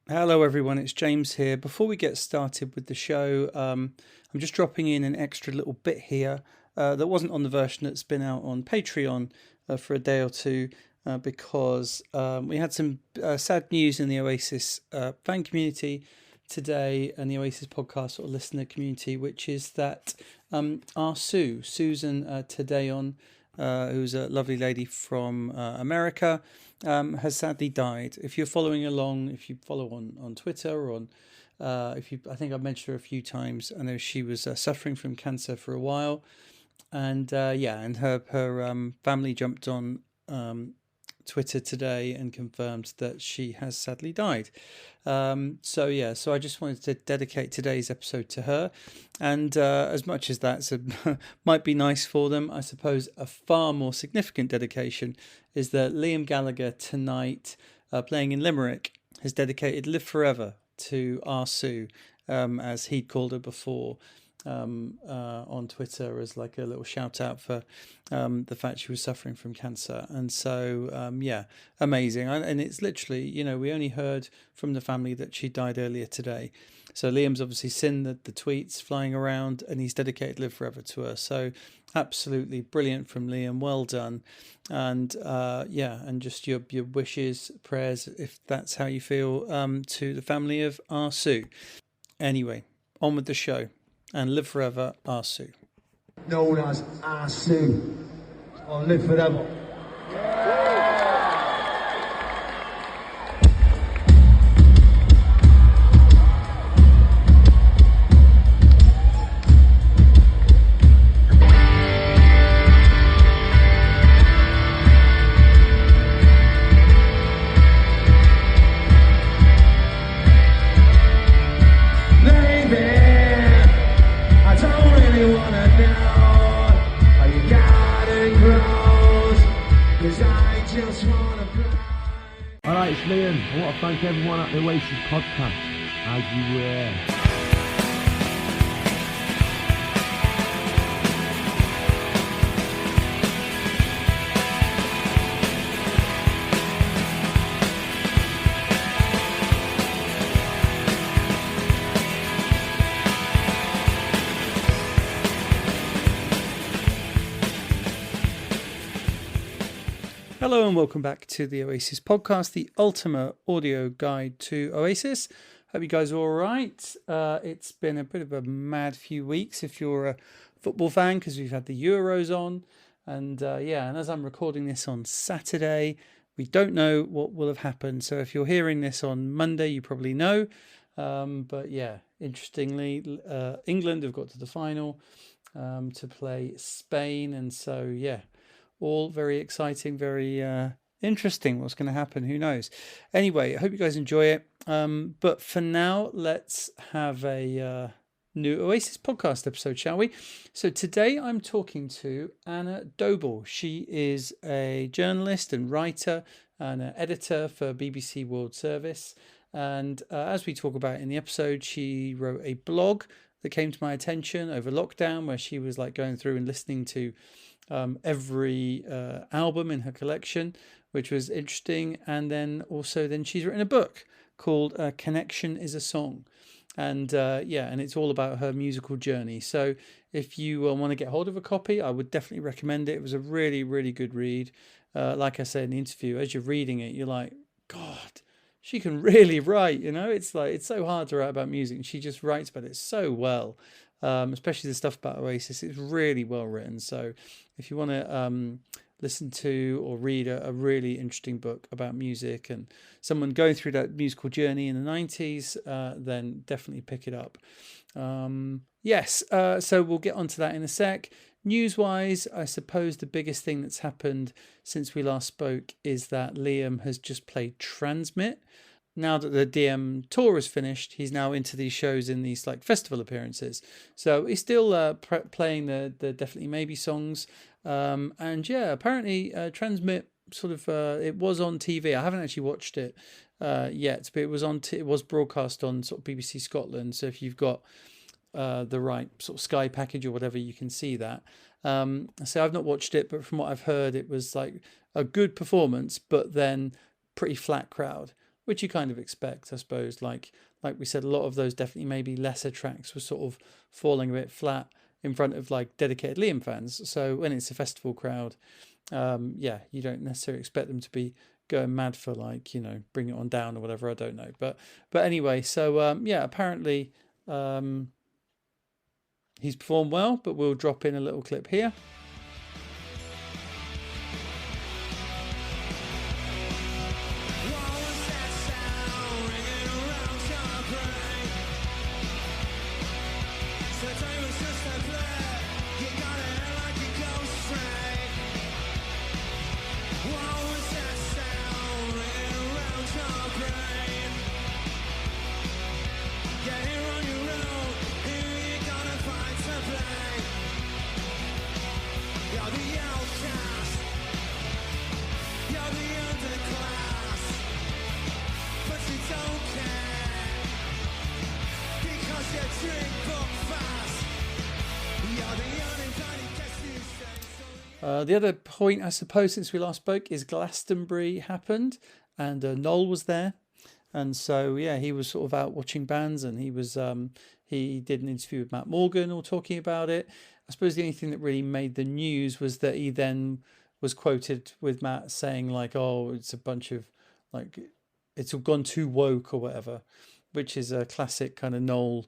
Hello, everyone. It's James here. Before we get started with the show, I'm just dropping in an extra little bit here that wasn't on the version that's been out on Patreon for a day or two because we had some sad news in the Oasis fan community today and the Oasis podcast sort of listener community, which is that RSoo, Susan Tadeon, who's a lovely lady from America, has sadly died. If you're following along, if you follow on Twitter or on, I think I've mentioned her a few times. I know she was suffering from cancer for a while, and and her family jumped on Twitter today and confirmed that she has sadly died. So I just wanted to dedicate today's episode to her. And as much as that might be nice for them, I suppose a far more significant dedication is that Liam Gallagher tonight, playing in Limerick, has dedicated Live Forever to RSoo, as he'd called her before. On Twitter as like a little shout out for the fact she was suffering from cancer. And so amazing. And it's literally, we only heard from the family that she died earlier today, so Liam's obviously seen the tweets flying around and he's dedicated Live Forever to her. So absolutely brilliant from Liam, well done. And and just your wishes, prayers, if that's how you feel, to the family of RSoo. Anyway, on with the show. And Live Forever, RSoo. Known as RSoo on Live Forever. Alright, it's Liam. I want to thank everyone at the Oasis Podcast. As you were. Hello and welcome back to the Oasis Podcast, the ultimate audio guide to Oasis. Hope you guys are all right. It's been a bit of a mad few weeks if you're a football fan, because we've had the Euros on. And and as I'm recording this on Saturday, we don't know what will have happened. So if you're hearing this on Monday, you probably know. But interestingly, England have got to the final to play Spain. And so, all very exciting, very interesting what's going to happen. Who knows? Anyway, I hope you guys enjoy it. But for now, let's have a new Oasis podcast episode, shall we? So today I'm talking to Anna Doble. She is a journalist and writer and an editor for BBC World Service. And as we talk about in the episode, she wrote a blog that came to my attention over lockdown, where she was like going through and listening to every album in her collection, which was interesting. And then she's written a book called Connection is a Song, and and it's all about her musical journey. So if you want to get hold of a copy, I would definitely recommend it. It was a really, really good read. Like I said in the interview, as you're reading it, you're like, God, she can really write. It's like, it's so hard to write about music, and she just writes about it so well. Especially the stuff about Oasis, it's really well written. So if you want to listen to or read a really interesting book about music and someone going through that musical journey in the 90s, then definitely pick it up. So we'll get onto that in a sec. News-wise, I suppose the biggest thing that's happened since we last spoke is that Liam has just played Transmit. Now that the DM tour is finished, he's now into these shows in these like festival appearances. So he's still playing the Definitely Maybe songs. Apparently Transmit sort of it was on TV. I haven't actually watched it yet, but it was it was broadcast on sort of BBC Scotland. So if you've got the right sort of Sky package or whatever, you can see that. So I've not watched it, but from what I've heard, it was like a good performance, but then pretty flat crowd. which you kind of expect, I suppose. Like we said, a lot of those definitely maybe lesser tracks were sort of falling a bit flat in front of like dedicated Liam fans. So when it's a festival crowd, you don't necessarily expect them to be going mad for like, Bring It On Down or whatever. I don't know, but anyway, so apparently he's performed well, but we'll drop in a little clip here. The other point, I suppose, since we last spoke, is Glastonbury happened, and Noel was there, and so he was sort of out watching bands, and he did an interview with Matt Morgan, all talking about it. I suppose the only thing that really made the news was that he then was quoted with Matt saying like, "Oh, it's a bunch of like, it's all gone too woke or whatever," which is a classic kind of Noel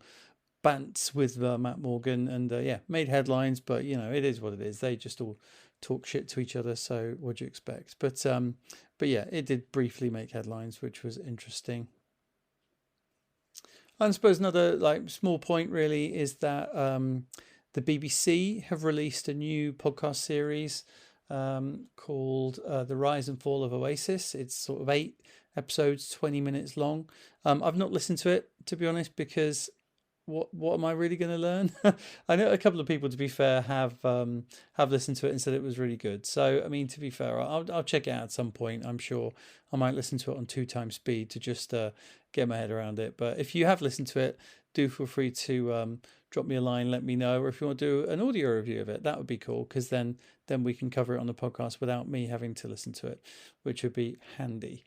bants with Matt Morgan, and made headlines, but it is what it is. They just all talk shit to each other, so what do you expect? But it did briefly make headlines, which was interesting. I suppose another like small point really is that the BBC have released a new podcast series called The Rise and Fall of Oasis. It's sort of 8 episodes, 20 minutes long. I've not listened to it, to be honest, because what am I really going to learn? I know a couple of people, to be fair, have listened to it and said it was really good. So, I mean, to be fair, I'll check it out at some point. I'm sure I might listen to it on 2x speed to just get my head around it. But if you have listened to it, do feel free to drop me a line, let me know. Or if you want to do an audio review of it, that would be cool, because then we can cover it on the podcast without me having to listen to it, which would be handy.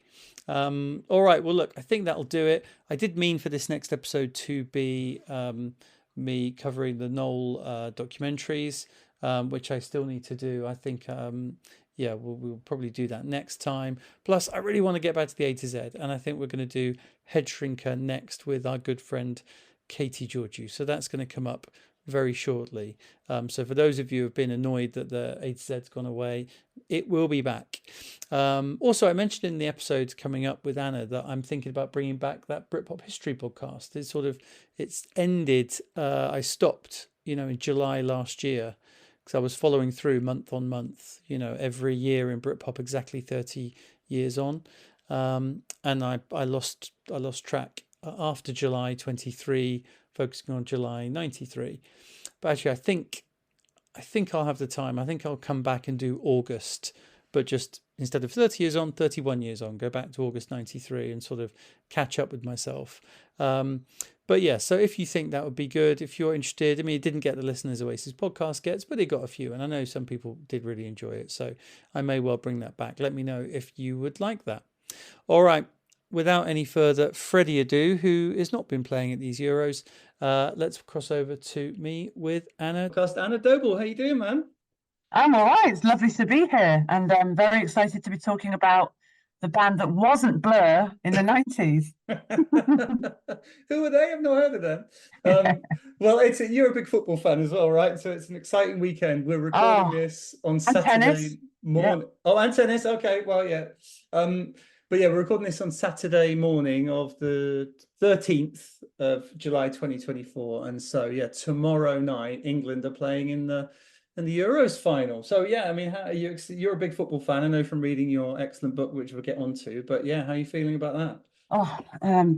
All right, well, look, I think that'll do it. I did mean for this next episode to be me covering the Noel documentaries, which I still need to do. I think, we'll probably do that next time. Plus, I really want to get back to the A to Z, and I think we're going to do Head Shrinker next with our good friend Katie Georgiou. So that's going to come up very shortly. So for those of you who have been annoyed that the A to Z's gone away, it will be back. Also, I mentioned in the episodes coming up with Anna that I'm thinking about bringing back that Britpop history podcast. It's ended. I stopped, in July last year, because I was following through month on month, every year in Britpop, exactly 30 years on. And I lost track after July 23, focusing on July 93. But actually, I think I'll have the time. I think I'll come back and do August, but just instead of 30 years on, 31 years on, go back to August 93 and sort of catch up with myself. But yeah, so if you think that would be good, if you're interested, I mean, it didn't get the listeners Oasis podcast gets, but it got a few, and I know some people did really enjoy it. So I may well bring that back. Let me know if you would like that. All right. Without any further Freddie ado, who has not been playing at these Euros, let's cross over to me with Anna Doble. How you doing, man? I'm all right. It's lovely to be here, and I'm very excited to be talking about the band that wasn't Blur in the 90s. Who are they? I've not heard of them. Well, you're a big football fan as well, right? So it's an exciting weekend. We're recording this on Saturday morning. Yep. Oh, and tennis. Okay, well, yeah. But yeah, we're recording this on Saturday morning of the 13th of July 2024. And so, tomorrow night, England are playing in the Euros final. So, I mean, you're a big football fan, I know from reading your excellent book, which we'll get onto. But how are you feeling about that? Oh,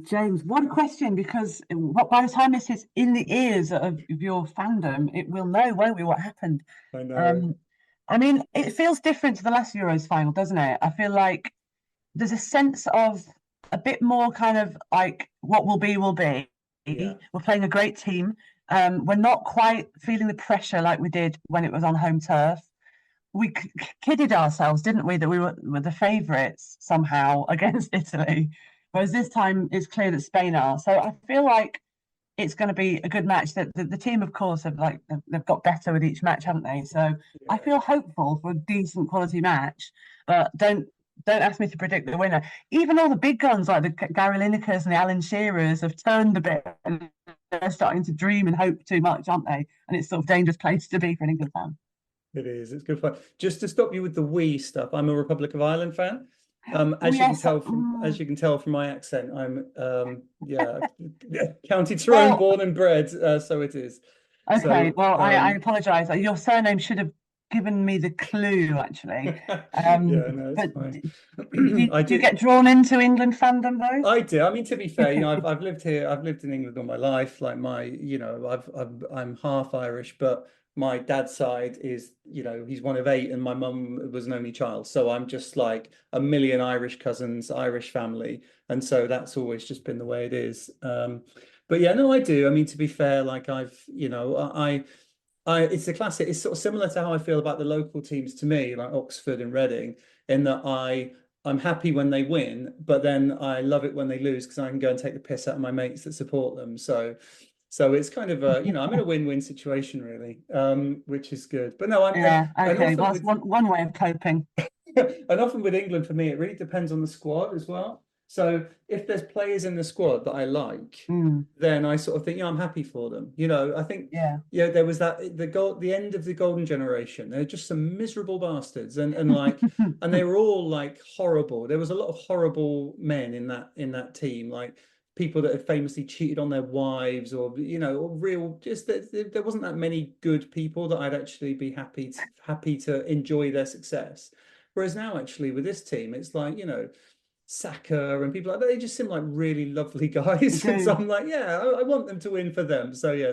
James, what a question, because by the time this is in the ears of your fandom, it will know, won't we, what happened? I know. I mean, it feels different to the last Euros final, doesn't it? I feel like there's a sense of a bit more kind of like what will be, will be. Yeah. We're playing a great team. We're not quite feeling the pressure like we did when it was on home turf. We kidded ourselves, didn't we, that we were the favourites somehow against Italy. Whereas this time it's clear that Spain are. So I feel like it's going to be a good match. That the team, of course, they've got better with each match, haven't they? So I feel hopeful for a decent quality match, but don't ask me to predict the winner. Even all the big guns like the Gary Linekers and the Alan Shearers have turned a bit, and they're starting to dream and hope too much, aren't they? And it's sort of a dangerous place to be for an England fan. It is. It's good fun. Just to stop you with the we stuff, I'm a Republic of Ireland fan. As you can tell from my accent, I'm County Tyrone, born and bred. So it is. Okay. So, I apologise. Your surname should have given me the clue, actually. No, it's fine. Did you get drawn into England fandom though? I do. I mean, to be fair, I've lived here. I've lived in England all my life. Like I'm half Irish, but my dad's side is, he's one of 8, and my mum was an only child. So I'm just like a million Irish cousins, Irish family. And so that's always just been the way it is. But yeah, no, I do. I mean, to be fair, like it's a classic. It's sort of similar to how I feel about the local teams to me, like Oxford and Reading, in that I'm happy when they win, but then I love it when they lose because I can go and take the piss out of my mates that support them. So it's kind of I'm in a win-win situation really, which is good. But no, okay. Well, that's one way of coping. And often with England, for me, it really depends on the squad as well. So if there's players in the squad that I like, then I sort of think, I'm happy for them. I think, there was the end of the golden generation. They're just some miserable bastards, and and they were all like horrible. There was a lot of horrible men in that team, like people that had famously cheated on their wives, or there wasn't that many good people that I'd actually be happy to enjoy their success. Whereas now, actually, with this team, it's like, Saka and people like that, they just seem like really lovely guys. And so I'm like, I want them to win for them. So I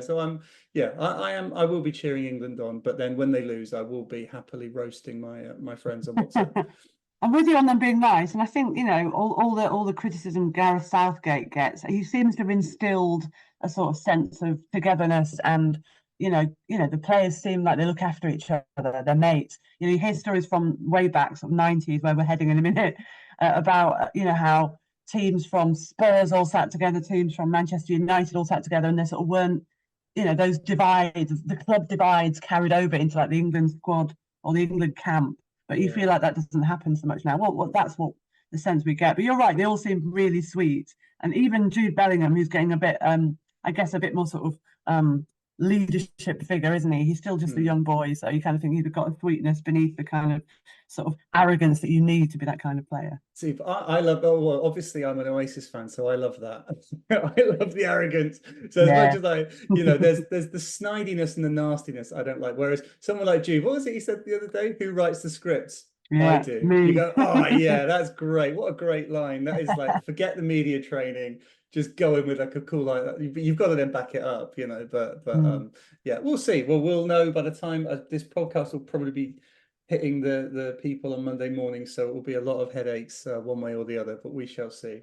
will be cheering England on, but then when they lose, I will be happily roasting my friends on WhatsApp. I'm with you on them being nice, and I think all the criticism Gareth Southgate gets, he seems to have instilled a sort of sense of togetherness, and the players seem like they look after each other, they're mates. You hear stories from way back, sort of 90s, where we're heading in a minute, about how teams from Spurs all sat together, teams from Manchester United all sat together, and there sort of weren't, those divides, the club divides carried over into like the England squad or the England camp. But you feel like that doesn't happen so much now. Well, that's what the sense we get. But you're right; they all seem really sweet, and even Jude Bellingham, who's getting a bit, I guess, a bit more sort of leadership figure, isn't he? He's still just a young boy, so you kind of think he's got a sweetness beneath the kind of sort of arrogance that you need to be that kind of player. See, I love. Well, obviously, I'm an Oasis fan, so I love that. I love the arrogance. So as much as there's the snidiness and the nastiness I don't like. Whereas someone like Jude, what was it he said the other day? Who writes the scripts? I do. Me. You go, that's great. What a great line. That is like, forget the media training. Just go in with like a cool line. You've got to then back it up, But we'll see. Well, we'll know by the time this podcast will probably be hitting the people on Monday morning, so it will be a lot of headaches one way or the other. But we shall see.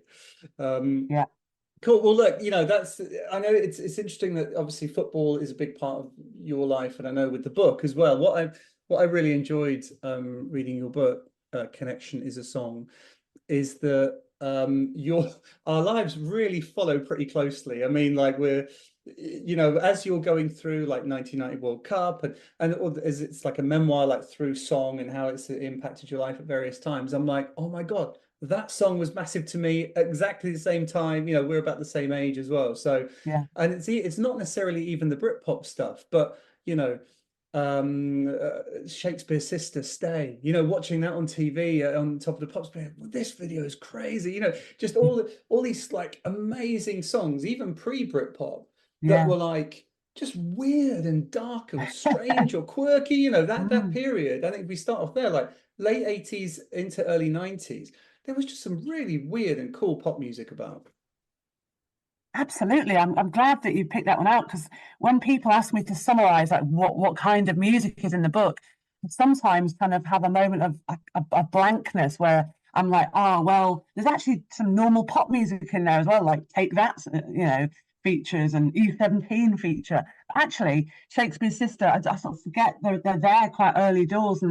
Cool. Well, look, I know it's interesting that obviously football is a big part of your life, and I know with the book as well. What I really enjoyed reading your book, Connection is a Song, is that our lives really follow pretty closely. I mean, like we're, as you're going through like 1990 World Cup and as it's like a memoir, like through song and how it's impacted your life at various times. I'm like, oh my God, that song was massive to me at exactly the same time. We're about the same age as well. So and it's not necessarily even the Britpop stuff, but Shakespeare's Sister, Stay, watching that on TV on Top of the Pops, well, this video is crazy, just all these like amazing songs, even pre-Britpop, that were like just weird and dark and strange or quirky, that period. I think if we start off there, like late 80s into early 90s, there was just some really weird and cool pop music about. Absolutely. I'm glad that you picked that one out, because when people ask me to summarize like what kind of music is in the book, I sometimes kind of have a moment of a blankness where I'm like, oh, well, there's actually some normal pop music in there as well, like Take That, features and E17 feature. But actually, Shakespeare's Sister, I sort of forget they're there quite early doors,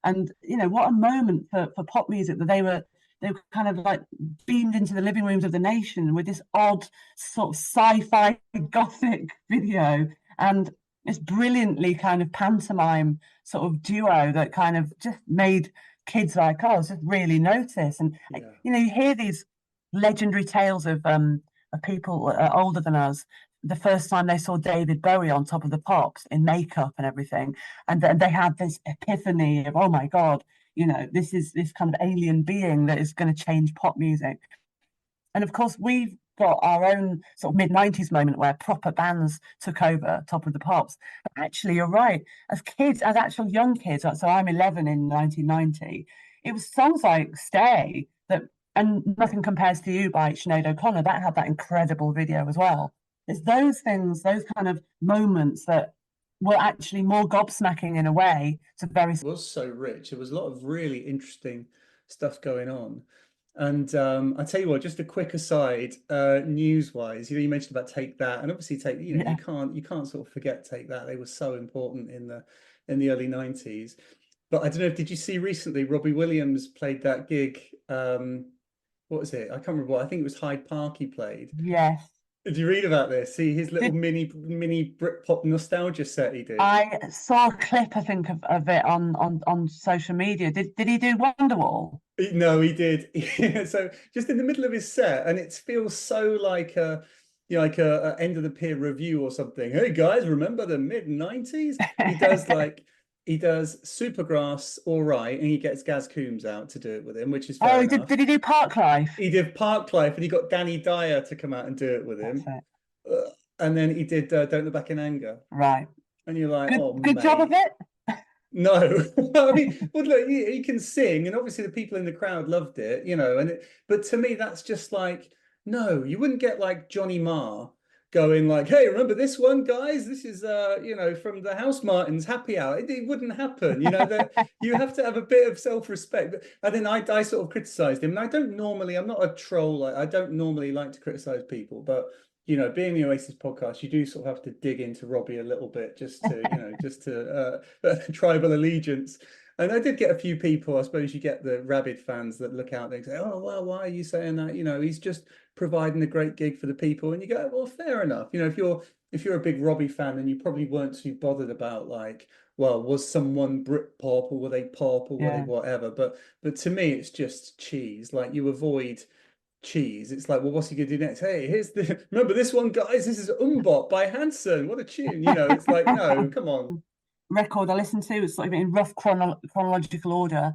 and what a moment for pop music that they were they were kind of like beamed into the living rooms of the nation with this odd sort of sci-fi gothic video, and this brilliantly kind of pantomime sort of duo that kind of just made kids like us just really notice. And you know, you hear these legendary tales of people older than us, the first time they saw David Bowie on Top of the Pops in makeup and everything, and then they had this epiphany of, oh my God, you know, this is this kind of alien being that is going to change pop music. And of course, we've got our own sort of mid-90s moment where proper bands took over Top of the Pops. But actually, you're right. As kids, as actual young kids, so I'm 11 in 1990, it was songs like Stay that, and Nothing Compares to You by Sinead O'Connor, that had that incredible video as well. It's those things, those kind of moments that were actually more gobsmacking in a way. To very It was so rich. There was a lot of really interesting stuff going on. And I tell you what, just a quick aside, news-wise, you know, you mentioned about Take That, and obviously you know, you can't sort of forget Take That. They were so important in the early 90s. But I don't know, did you see recently Robbie Williams played that gig? What was it? I can't remember what. I think it was Hyde Park he played. Yes. Did you read about this? See his little mini Britpop nostalgia set he did. I saw a clip, I think, of it on social media. Did he do Wonderwall? No, he did. So just in the middle of his set, and it feels so like a, you know, like a end of the peer review or something. Hey guys, remember the mid-90s? He does Supergrass, all right, and he gets Gaz Coombs out to do it with him, which is fair enough. Did he do Parklife? He did Parklife, and he got Danny Dyer to come out and do it with him. And then he did Don't Look Back in Anger. Right. And you're like, good job of it. No, I mean, well, look, he can sing, and obviously the people in the crowd loved it, you know. But to me, that's just like, no, you wouldn't get like Johnny Marr going like, hey, remember this one, guys? This is you know, from the House Martins Happy Hour. It wouldn't happen, you know. That you have to have a bit of self-respect. And then I sort of criticized him, and I'm not a troll. I don't normally like to criticize people, but you know, being the Oasis podcast, you do sort of have to dig into Robbie a little bit just to, you know, just to tribal allegiance. And I did get a few people, I suppose you get the rabid fans that look out there and say, oh, well, why are you saying that? You know, he's just providing a great gig for the people. And you go, well, fair enough. You know, if you're a big Robbie fan, then you probably weren't too bothered about like, well, was someone Britpop or were they pop or were they whatever? But to me, it's just cheese. Like you avoid cheese. It's like, well, what's he gonna do next? Hey, remember this one, guys? This is Umbop by Hanson. What a tune, you know. It's like, no, come on. Record I listened to was sort of in rough chronological order,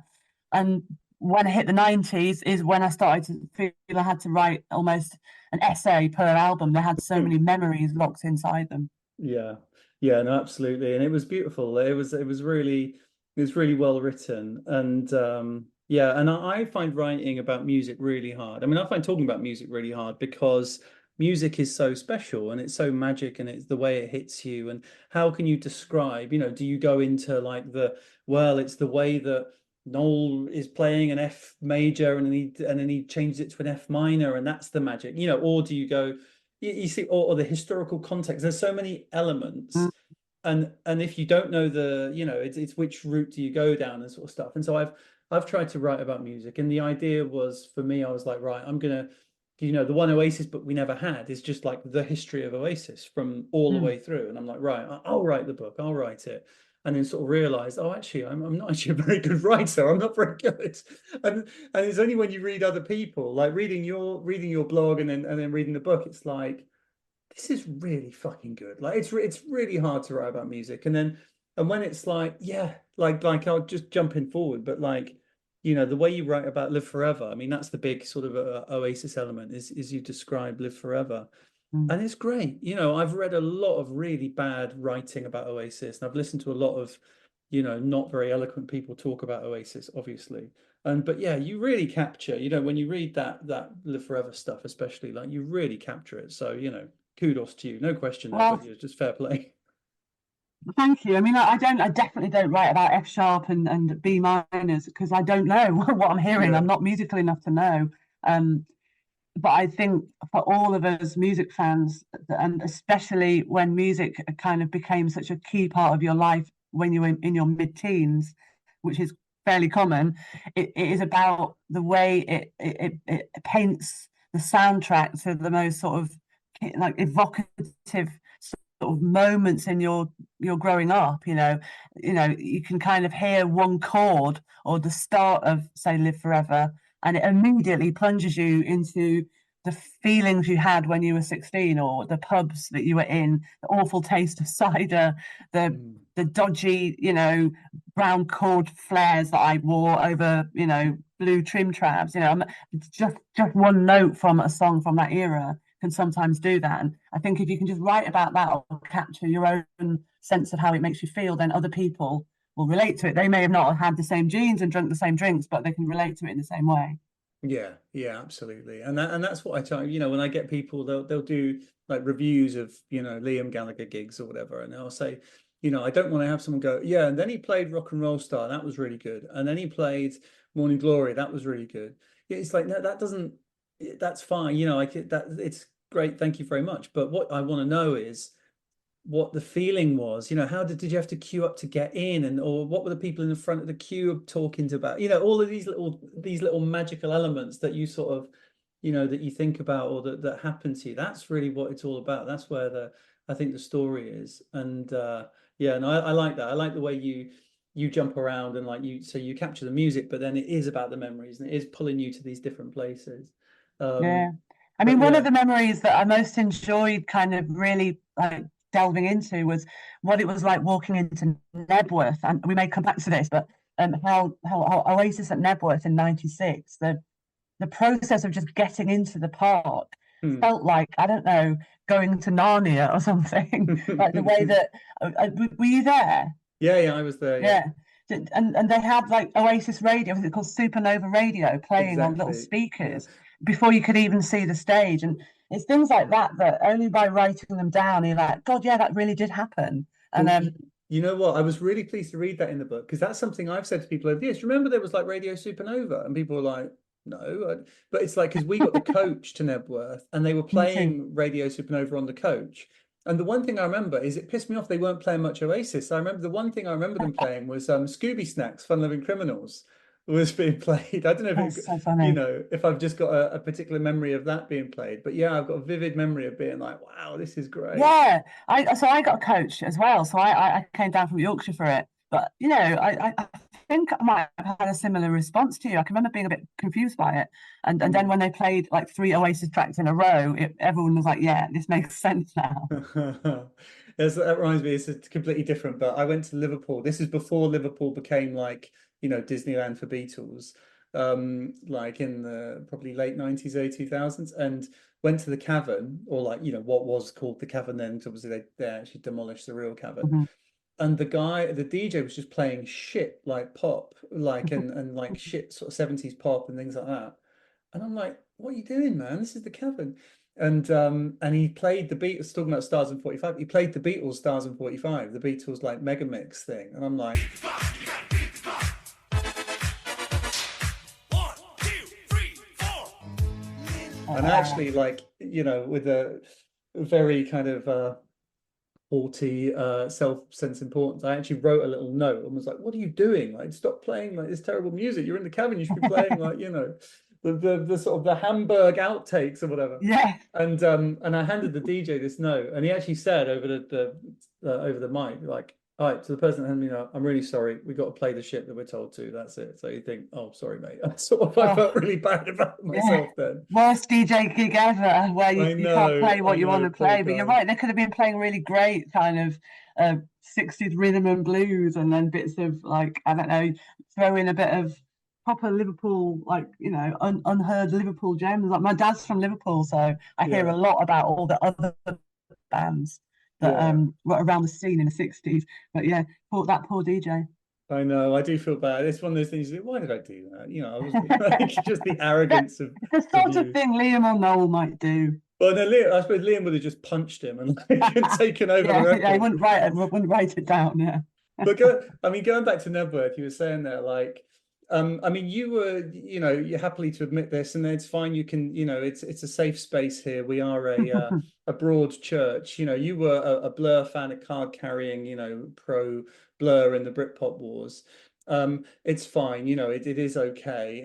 and when I hit the 90s is when I started to feel I had to write almost an essay per album. They had so many memories locked inside them. Yeah, no, absolutely, and it was beautiful. It was really well written, and yeah, and I find writing about music really hard. I mean, I find talking about music really hard because music is so special and it's so magic, and it's the way it hits you. And how can you describe, you know, do you go into like it's the way that Noel is playing an F major and then he changes it to an F minor and that's the magic, you know, or do you go, you see, or the historical context? There's so many elements. And if you don't know you know, it's which route do you go down and sort of stuff. And so I've tried to write about music, and the idea was, for me, I was like, right, I'm gonna, you know, the one Oasis book we never had is just like the history of Oasis from all the way through. And I'm like, right, I'll write the book, I'll write it. And then sort of realized, oh, actually, I'm not actually a very good writer. I'm not very good. And it's only when you read other people, like reading your blog and then reading the book, it's like, this is really fucking good. Like it's really hard to write about music. And when it's like, yeah, like I'll just jumping forward, but like, you know, the way you write about Live Forever, I mean, that's the big sort of Oasis element is you describe Live Forever. And it's great. You know, I've read a lot of really bad writing about Oasis, and I've listened to a lot of, you know, not very eloquent people talk about Oasis, obviously. But yeah, you really capture, you know, when you read that Live Forever stuff, especially, like you really capture it. So, you know, kudos to you, no question there, but it's just fair play. Thank you. I mean, I definitely don't write about F sharp and B minors because I don't know what I'm hearing. I'm not musical enough to know. But I think for all of us music fans, and especially when music kind of became such a key part of your life when you were in your mid-teens, which is fairly common. It is about the way it paints the soundtrack to the most sort of like evocative sort of moments in your growing up. You can kind of hear one chord or the start of, say, Live Forever, and it immediately plunges you into the feelings you had when you were 16, or the pubs that you were in, the awful taste of cider, the dodgy, brown cord flares that I wore over, blue trim trabs. Just one note from a song from that era can sometimes do that. And I think if you can just write about that or capture your own sense of how it makes you feel, then other people will relate to it. They may have not had the same genes and drunk the same drinks, but they can relate to it in the same way. Yeah, absolutely. And that's what I try, when I get people, they'll do like reviews of, Liam Gallagher gigs or whatever, and they'll say, I don't want to have someone go, yeah, and then he played Rock and Roll Star, that was really good. And then he played Morning Glory, that was really good. Yeah, it's like, no, that's fine. It's great. Thank you very much. But what I want to know is what the feeling was. How did you have to queue up to get in, or what were the people in the front of the queue talking about? All of these little magical elements that you sort of, that you think about, or that happen to you. That's really what it's all about. That's where I think the story is. And I like that. I like the way you jump around and so you capture the music, but then it is about the memories, and it is pulling you to these different places. Yeah. I mean, one of the memories that I most enjoyed kind of really like delving into was what it was like walking into Knebworth. And we may come back to this, but how Oasis at Knebworth in '96, the process of just getting into the park felt like, I don't know, going to Narnia or something. Like the way that were you there? Yeah, I was there. Yeah. And they had like Oasis radio, was it called Supernova Radio, playing on little speakers before you could even see the stage. And it's things like that only by writing them down, you're like, God, yeah, that really did happen. And you know what? I was really pleased to read that in the book, because that's something I've said to people over the years. Remember there was like Radio Supernova, and people were like, no. But it's like, because we got the coach to Knebworth, and they were playing Radio Supernova on the coach. And the one thing I remember is it pissed me off they weren't playing much Oasis. I remember the one thing I remember them playing was Scooby Snacks, Fun Loving Criminals was being played. I don't know if so funny. if I've just got a particular memory of that being played, but yeah, I've got a vivid memory of being like, wow, this is great. Yeah, I got a coach as well, so I came down from Yorkshire for it. But I think I might have had a similar response to you. I can remember being a bit confused by it, and then when they played like 3 Oasis tracks in a row, everyone was like, "Yeah, this makes sense now." That reminds me, it's completely different. But I went to Liverpool. This is before Liverpool became like Disneyland for Beatles, like in the probably late 90s, early 2000s, and went to the Cavern, or like what was called the Cavern then, because obviously they actually demolished the real Cavern. And the DJ was just playing shit like pop, like and like shit sort of 70s pop and things like that. And I'm like, what are you doing, man? This is the Cavern. And he played the Beatles, talking about Stars and 45. He played the Beatles Stars and 45, the Beatles like mega mix thing. And I'm like, 1, 2, 3, 4. And actually, like, with a very kind of haughty self-sense importance, I actually wrote a little note and was like, what are you doing? Like, stop playing like this terrible music. You're in the Cavern, you should be playing like the sort of the Hamburg outtakes or whatever. Yeah. And I handed the DJ this note, and he actually said over the mic, like, all right, to the person that handed me that, I'm really sorry, we got to play the shit that we're told to, that's it. So you think, oh, sorry, mate. I felt really bad about myself then. Worst DJ gig ever, where you can't play what you want to play. But you're right, they could have been playing really great kind of 60s rhythm and blues, and then bits of like, I don't know, throw in a bit of proper Liverpool, like, unheard Liverpool gems. Like, my dad's from Liverpool, so I hear a lot about all the other bands that were around the scene in the 60s. But yeah, that poor DJ. I know, I do feel bad. It's one of those things, why did I do that? I was like, just the arrogance of the sort of thing Liam or Noel might do. Well, no, I suppose Liam would have just punched him and taken over the record. Yeah, he wouldn't write it down, yeah. But going back to Knebworth, you were saying there, like, I mean, you were, you're happily to admit this, and it's fine. You can, it's a safe space here. We are a broad church. You were a Blur fan, a card carrying, pro Blur in the Britpop wars. It's fine, it is okay.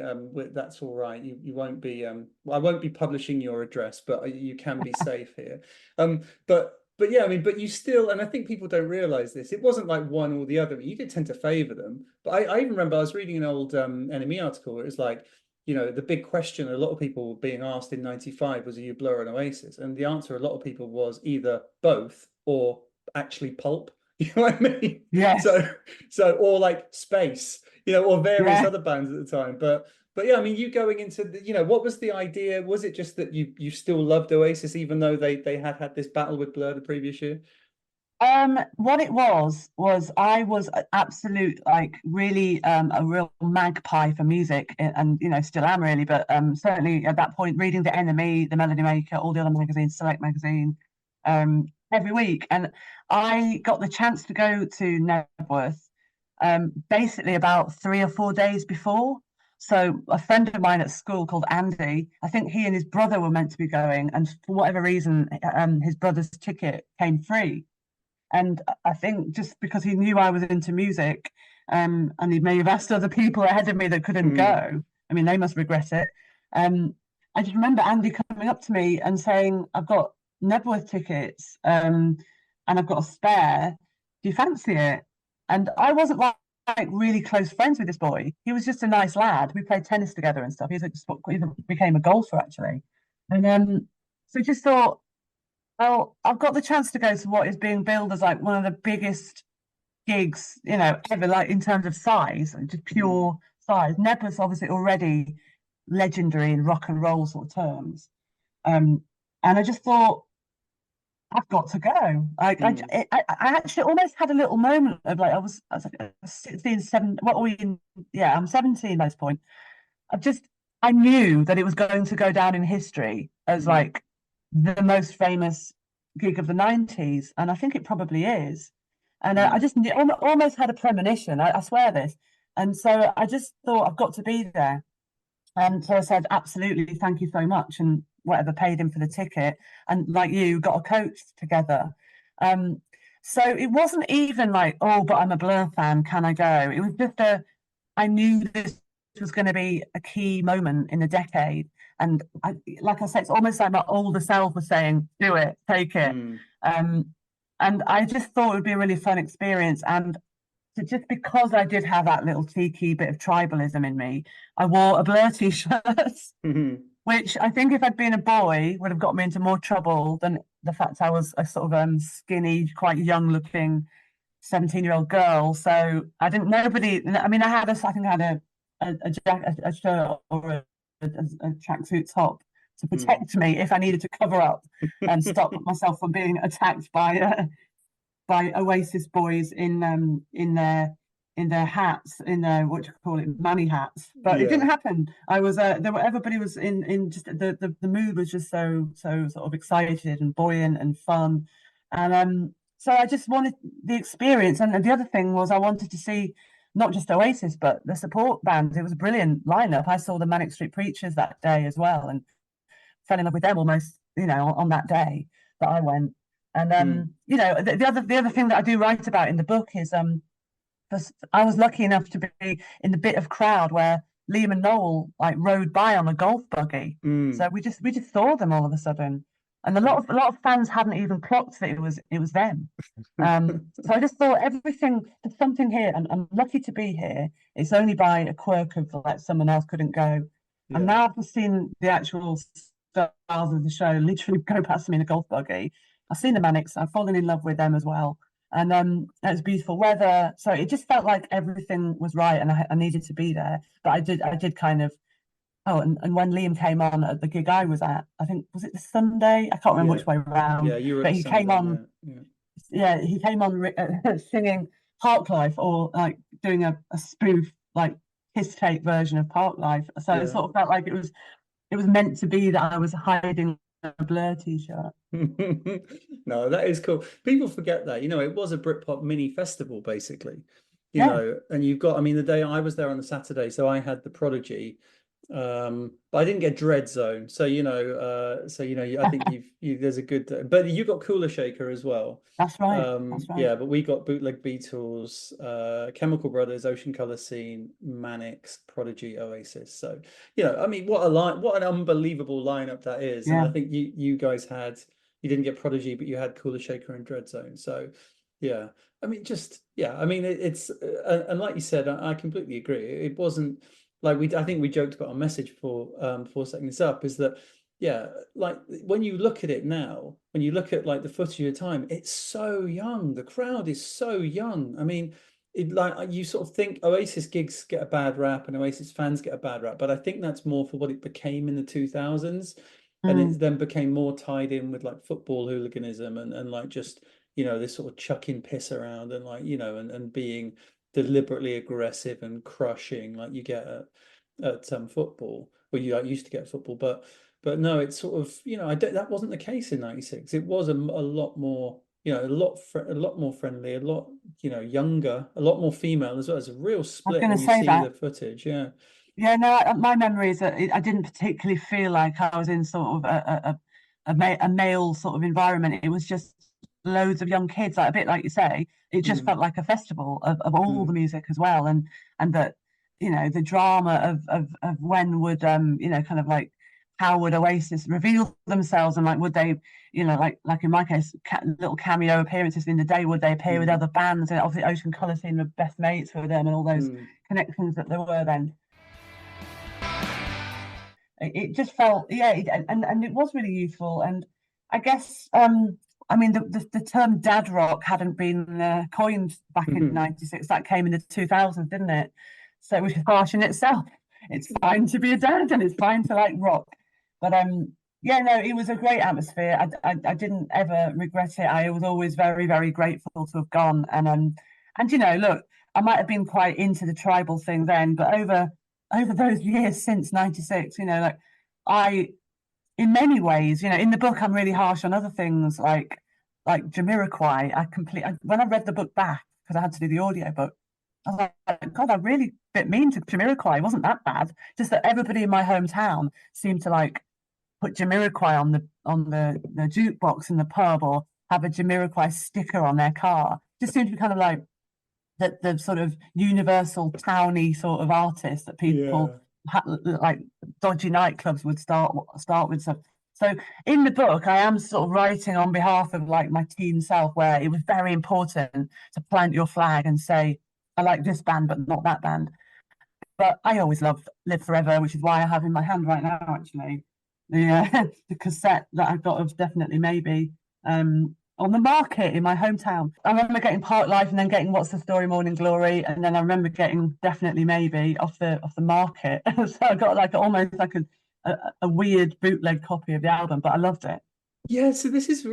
That's all right. You won't be well, I won't be publishing your address, but you can be safe here. But yeah, I mean, but you still, and I think people don't realize this, it wasn't like one or the other. You did tend to favor them. But I even remember I was reading an old NME article where it was like, the big question a lot of people were being asked in 95 was, are you Blur and Oasis? And the answer a lot of people was either both or actually Pulp. You know what I mean? Yeah. So or like Space, or various Yeah. other bands at the time. But yeah, I mean, you going into what was the idea? Was it just that you still loved Oasis even though they had this battle with Blur the previous year? What it was I was an absolute, like, really a real magpie for music, and still am really, but certainly at that point reading the NME, the Melody Maker, all the other magazines, Select Magazine, every week. And I got the chance to go to Knebworth basically about 3 or 4 days before. So a friend of mine at school called Andy, I think he and his brother were meant to be going, and for whatever reason, his brother's ticket came free. And I think just because he knew I was into music, and he may have asked other people ahead of me that couldn't go. I mean, they must regret it. I just remember Andy coming up to me and saying, I've got Knebworth tickets, and I've got a spare. Do you fancy it? And I wasn't like really close friends with this boy. He was just a nice lad. We played tennis together and stuff. He even became a golfer, actually. And so just thought, well, I've got the chance to go to what is being billed as like one of the biggest gigs, ever, like in terms of size, just pure size. Nebba's obviously already legendary in rock and roll sort of terms. And I just thought, I've got to go. I actually almost had a little moment of like, I was like 16, 17, what are we in? Yeah, I'm 17 at this point. I knew that it was going to go down in history as like the most famous gig of the 90s, and I think it probably is. And I just almost had a premonition, I swear this. And so I just thought, I've got to be there. And so I said, absolutely, thank you so much, and whatever, paid him for the ticket, and like you, got a coach together. So it wasn't even like, oh, but I'm a Blur fan, can I go? It was just I knew this was going to be a key moment in the decade. And like I said, it's almost like my older self was saying, do it, take it. And I just thought it would be a really fun experience. And so just because I did have that little cheeky bit of tribalism in me, I wore a Blur t-shirt, which I think if I'd been a boy would have got me into more trouble than the fact I was a sort of skinny, quite young looking 17-year-old girl. So I think I had a shirt or a tracksuit top to protect me if I needed to cover up and stop myself from being attacked by Oasis boys in their hats, in their, what do you call it, manny hats. But it didn't happen. Everybody was in just the mood was just so sort of excited and buoyant and fun. And so I just wanted the experience. And the other thing was I wanted to see not just Oasis, but the support bands. It was a brilliant lineup. I saw the Manic Street Preachers that day as well, and fell in love with them almost, on that day that I went. And the other thing that I do write about in the book is I was lucky enough to be in the bit of crowd where Liam and Noel like rode by on a golf buggy. So we just saw them all of a sudden, and a lot of fans hadn't even clocked that it was them. So I just thought, there's something here, and I'm lucky to be here. It's only by a quirk of like someone else couldn't go. And now I've seen the actual stars of the show literally go past me in a golf buggy. I've seen the Manics. I've fallen in love with them as well. And it was beautiful weather. So it just felt like everything was right, and I needed to be there. But I did kind of, and when Liam came on at the gig I was at, I think, was it the Sunday? I can't remember which way around. Yeah, you were but he Sunday, came on. He came on singing Park Life, or like doing a spoof, like his tape version of Park Life. So it sort of felt like it was meant to be that I was hiding a Blur t-shirt. No, that is cool. People forget that, it was a Britpop mini festival basically, and you've got, the day I was there on the Saturday, so I had The Prodigy, But I didn't get Dread Zone. So I think there's a good, but you got Cooler Shaker as well. That's right. That's right. Yeah, but we got Bootleg Beatles, Chemical Brothers, Ocean Colour Scene, Mannix, Prodigy, Oasis. So, I mean, what an unbelievable lineup that is. And Yeah. I think you guys you didn't get Prodigy, but you had Cooler Shaker and Dread Zone. So, yeah, I mean, it's and like you said, I completely agree. It wasn't like I think we joked about our message before setting this up, is that like when you look at it now, when you look at like the footage of the time, it's so young. The crowd is so young. I mean, like you sort of think Oasis gigs get a bad rap and Oasis fans get a bad rap, but I think that's more for what it became in the 2000s, and it then became more tied in with like football hooliganism and like just this sort of chucking piss around and like and being deliberately aggressive and crushing like you get at football, where you like used to get football, but no, it's sort of that wasn't the case in '96. It was a lot more a lot more friendly, a lot younger, a lot more female as well. There's a real split when you see the footage. Yeah, no, my memory is that I didn't particularly feel like I was in sort of a male sort of environment. It was just loads of young kids, like a bit like you say. It just felt like a festival of all the music as well, and that the drama of when would kind of like how would Oasis reveal themselves, and like would they like in my case little cameo appearances in the day, would they appear with other bands, and obviously Ocean Colour Scene were best mates with them and all those connections that there were then. It just felt and it was really useful. And I guess I mean the term dad rock hadn't been coined back in '96. That came in the 2000s, didn't it? So which is harsh in itself. It's fine to be a dad and it's fine to like rock, but it was a great atmosphere. I didn't ever regret it. I was always very, very grateful to have gone. And look, I might have been quite into the tribal thing then, but over those years since '96, like in many ways, in the book, I'm really harsh on other things like Jamiroquai. When I read the book back, because I had to do the audio book, I was like, God, I'm really a bit mean to Jamiroquai. It wasn't that bad. Just that everybody in my hometown seemed to like put Jamiroquai on the jukebox in the pub, or have a Jamiroquai sticker on their car. Just seemed to be kind of like the sort of universal towny sort of artist that people like dodgy nightclubs would start with. So in the book, I am sort of writing on behalf of like my teen self, where it was very important to plant your flag and say, I like this band, but not that band. But I always loved Live Forever, which is why I have in my hand right now, actually, the cassette that I got of Definitely Maybe on the market in my hometown. I remember getting Park Life and then getting What's the Story, Morning Glory, and then I remember getting Definitely Maybe off the market. So I got like almost like a weird bootleg copy of the album, but I loved it. Yeah, so this is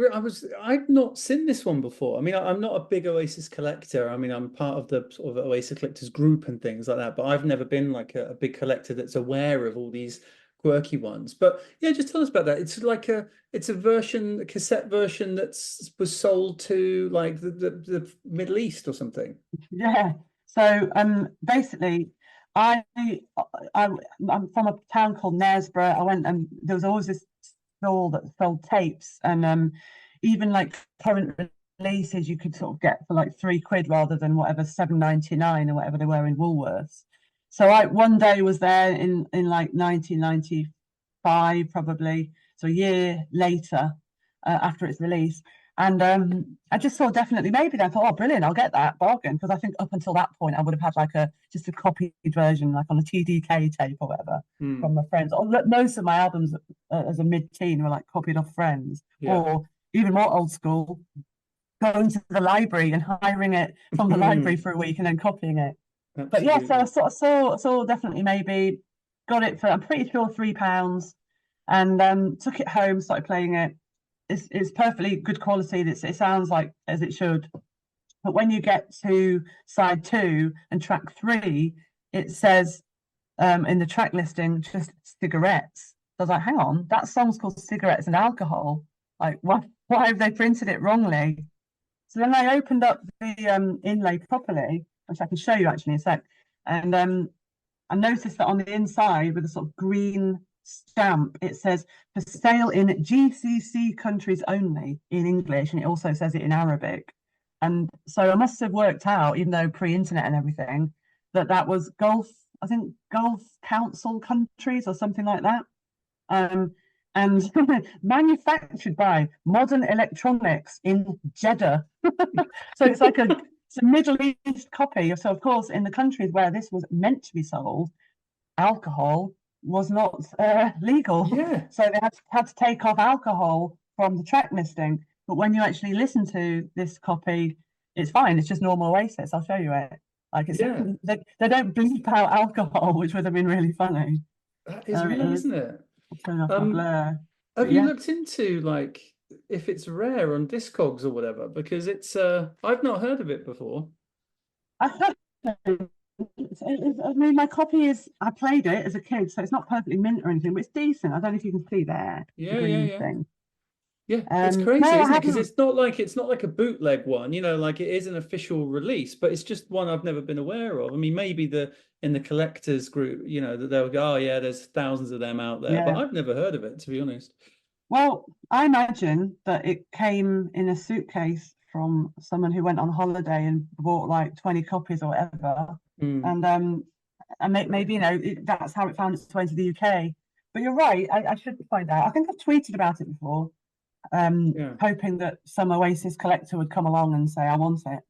I've not seen this one before. I mean, I'm not a big Oasis collector. I mean, I'm part of the sort of Oasis collectors group and things like that, but I've never been like a big collector that's aware of all these quirky ones. But yeah, just tell us about that. It's like a cassette version was sold to like the Middle East or something. Yeah. So basically I'm from a town called Knaresborough. I went, and there was always this stall that sold tapes, and even like current releases you could sort of get for like £3 rather than whatever £7.99 or whatever they were in Woolworths. So I one day was there in like 1995 probably, so a year later after its release, and I just saw Definitely Maybe. Then I thought, oh, brilliant, I'll get that bargain, because I think up until that point I would have had like just a copied version, like on a TDK tape or whatever, from my friends. Most of my albums as a mid-teen were like copied off friends, or even more old school, going to the library and hiring it from the library for a week and then copying it. Absolutely. But yeah, so I sort of saw Definitely Maybe, got it for, I'm pretty sure, £3, and took it home, started playing it. It's perfectly good quality. It sounds like as it should. But when you get to side 2 and track 3, it says in the track listing just cigarettes. So I was like, hang on, that song's called Cigarettes and Alcohol. Like, why have they printed it wrongly? So then I opened up the inlay properly, which I can show you actually in a sec. And I noticed that on the inside with a sort of green stamp, it says for sale in GCC countries only in English, and it also says it in Arabic. And so I must have worked out, even though pre-internet and everything, that was Gulf, I think Gulf Council countries or something like that. And manufactured by Modern Electronics in Jeddah. So it's like a Middle East copy. So of course, in the countries where this was meant to be sold, alcohol was not legal. Yeah. So they had to take off alcohol from the track listing. But when you actually listen to this copy, it's fine. It's just normal Oasis. I'll show you it. Like it's they don't bleep out alcohol, which would have been really funny. That is weird, isn't it? Turn off my blur. Have you looked into like if it's rare on Discogs or whatever? Because it's I've not heard of it before. I mean, my copy is, I played it as a kid, so it's not perfectly mint or anything, but it's decent. I don't know if you can see there. Yeah. Thing. Yeah, it's crazy, no, isn't it? Because it's not like a bootleg one, you know, like it is an official release, but it's just one I've never been aware of. I mean, maybe in the collectors group, you know, that they'll go, oh yeah, there's thousands of them out there, but I've never heard of it, to be honest. Well, I imagine that it came in a suitcase from someone who went on holiday and bought like 20 copies or whatever. And maybe, you know, that's how it found its way to the UK. But you're right, I should find out. I think I've tweeted about it before, hoping that some Oasis collector would come along and say, I want it.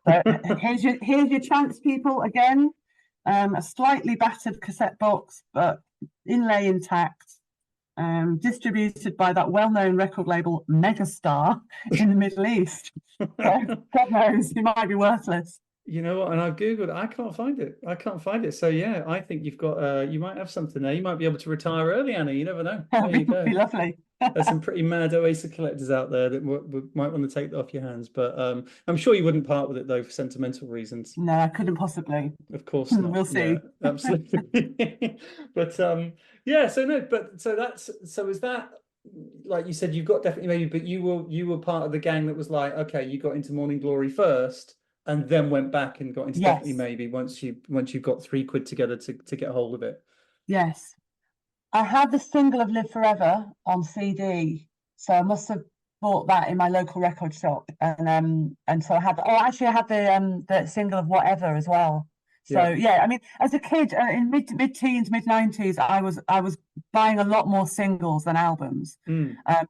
So here's your chance, people, again. A slightly battered cassette box, but inlay intact. Distributed by that well-known record label Megastar in the Middle East. So, God knows, it might be worthless. You know what? And I've Googled, I can't find it. So yeah, I think you've got you might have something there. You might be able to retire early, Anna. You never know. There you go. Be lovely. There's some pretty mad Oasis collectors out there that might want to take that off your hands. But I'm sure you wouldn't part with it though for sentimental reasons. No, I couldn't possibly. Of course not. We'll see. Yeah, absolutely. But so is that, like you said, you've got definitely maybe, but you were part of the gang that was like, okay, you got into Morning Glory first and then went back and got into Definitely Maybe once you got £3 together to get a hold of it. Yes. I had the single of Live Forever on CD, so I must have bought that in my local record shop, and so I had the single of Whatever as well. So I mean, as a kid in mid-teens, mid-90s, I was buying a lot more singles than albums,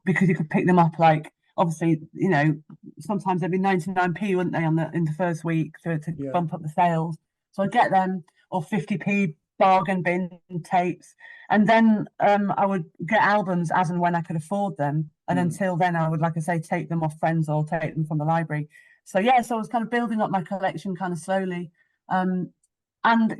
because you could pick them up, like, obviously, you know, sometimes they'd be 99p, wouldn't they, in the first week to bump up the sales. So I'd get them, or 50p bargain bin tapes, and then I would get albums as and when I could afford them, and until then I would, like I say, take them off friends or take them from the library. So I was kind of building up my collection kind of slowly, and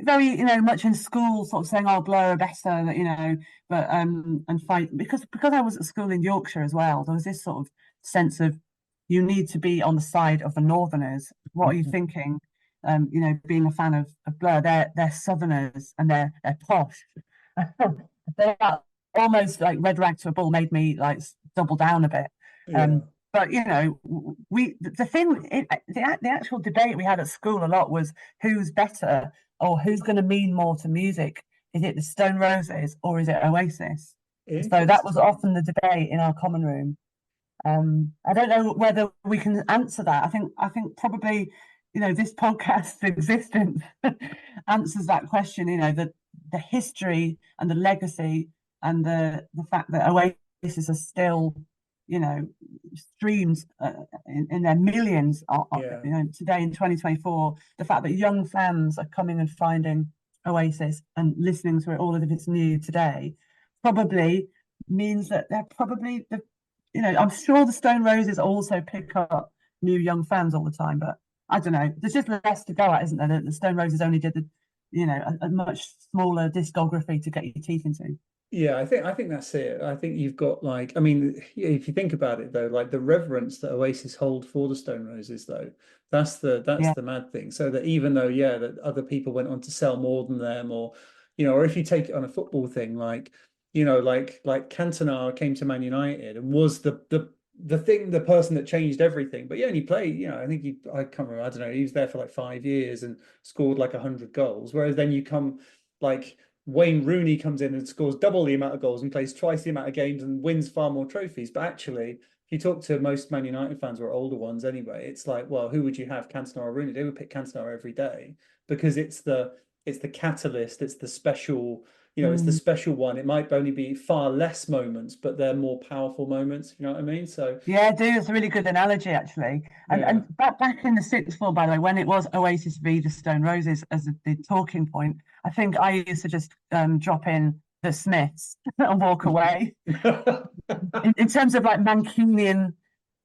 very, you know, much in school, sort of saying, oh, Blur are better, you know, but and fight, because I was at school in Yorkshire as well. There was this sort of sense of, you need to be on the side of the Northerners. What are you thinking? You know, being a fan of Blur, they're Southerners and they're posh. They are almost like red rag to a bull, made me like double down a bit. But you know, the actual debate we had at school a lot was who's better, or who's going to mean more to music. Is it the Stone Roses or is it Oasis? So that was often the debate in our common room. I don't know whether we can answer that. I think probably, you know, this podcast's existence answers that question. You know, the history and the legacy and the fact that Oasis are still, you know, streams in their millions. You know, today in 2024, the fact that young fans are coming and finding Oasis and listening to it all as if it's new today probably means that they're probably you know, I'm sure the Stone Roses also pick up new young fans all the time, but I don't know. There's just less to go at, isn't there? The Stone Roses only did a much smaller discography to get your teeth into. Yeah, I think that's it. I think you've got, like, I mean, if you think about it though, like the reverence that Oasis hold for the Stone Roses though, that's the mad thing. So that even though that other people went on to sell more than them, or, you know, or if you take it on a football thing, like, you know, like Cantona came to Man United and was the person that changed everything. But he only played, you know, I can't remember, I don't know, he was there for like 5 years and scored like 100 goals. Whereas then you come, like Wayne Rooney comes in and scores double the amount of goals and plays twice the amount of games and wins far more trophies. But actually, if you talk to most Man United fans or older ones anyway, it's like, well, who would you have, Cantona or Rooney? They would pick Cantona every day because it's the catalyst, it's the special, it's the special one. It might only be far less moments, but they're more powerful moments. You know what I mean? So Yeah, I do. It's a really good analogy, actually. And back in the sixth floor, by the way, when it was Oasis v the Stone Roses as the talking point, I think I used to just drop in the Smiths and walk away. In terms of like Mancunian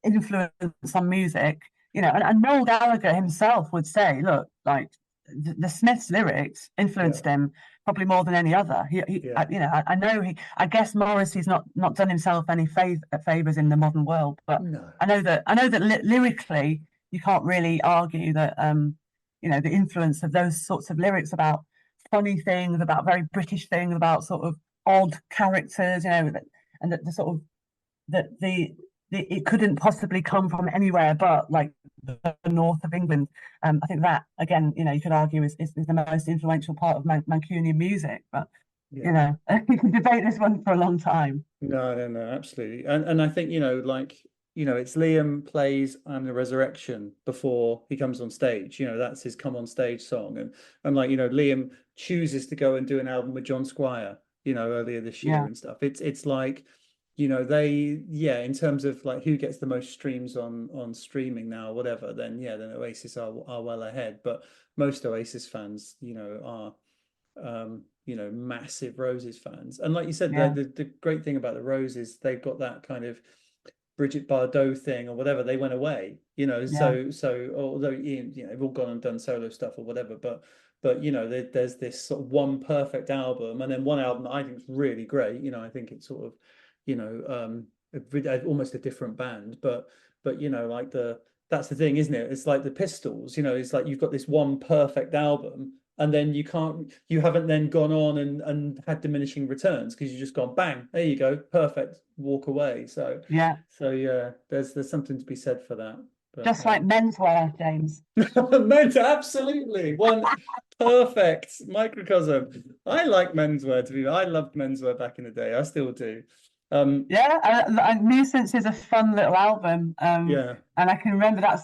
influence on music, and Noel Gallagher himself would say, look, like the Smiths' lyrics influenced him probably more than any other. I know I guess Morrissey's not done himself any favors in the modern world, but No. I know that lyrically you can't really argue that the influence of those sorts of lyrics about funny things, about very British things, about sort of odd characters, and the sort of that it couldn't possibly come from anywhere but like the north of England. I think that again, you could argue is the most influential part of Mancunian music. But you can debate this one for a long time. No, absolutely. And I think, it's Liam plays I'm the Resurrection before he comes on stage. That's his come on stage song. And like, Liam chooses to go and do an album with John Squire, earlier this year and stuff. It's like, in terms of like who gets the most streams on streaming now or whatever, then Oasis are well ahead. But most Oasis fans, are massive Roses fans. And like you said, the great thing about the Roses, they've got that kind of Bridget Bardot thing or whatever. They went away, so although they've all gone and done solo stuff or whatever, but there's this sort of one perfect album, and then one album that I think is really great. I think it's sort of almost a different band, but like that's the thing, isn't it? It's like the Pistols, it's like you've got this one perfect album, and then you haven't then gone on and had diminishing returns because you've just gone bang, there you go, perfect, walk away. So there's something to be said for that. But, just like menswear, James. Men's, absolutely, one perfect microcosm. I like menswear, I loved menswear back in the day. I still do. Nuisance is a fun little album. And I can remember that's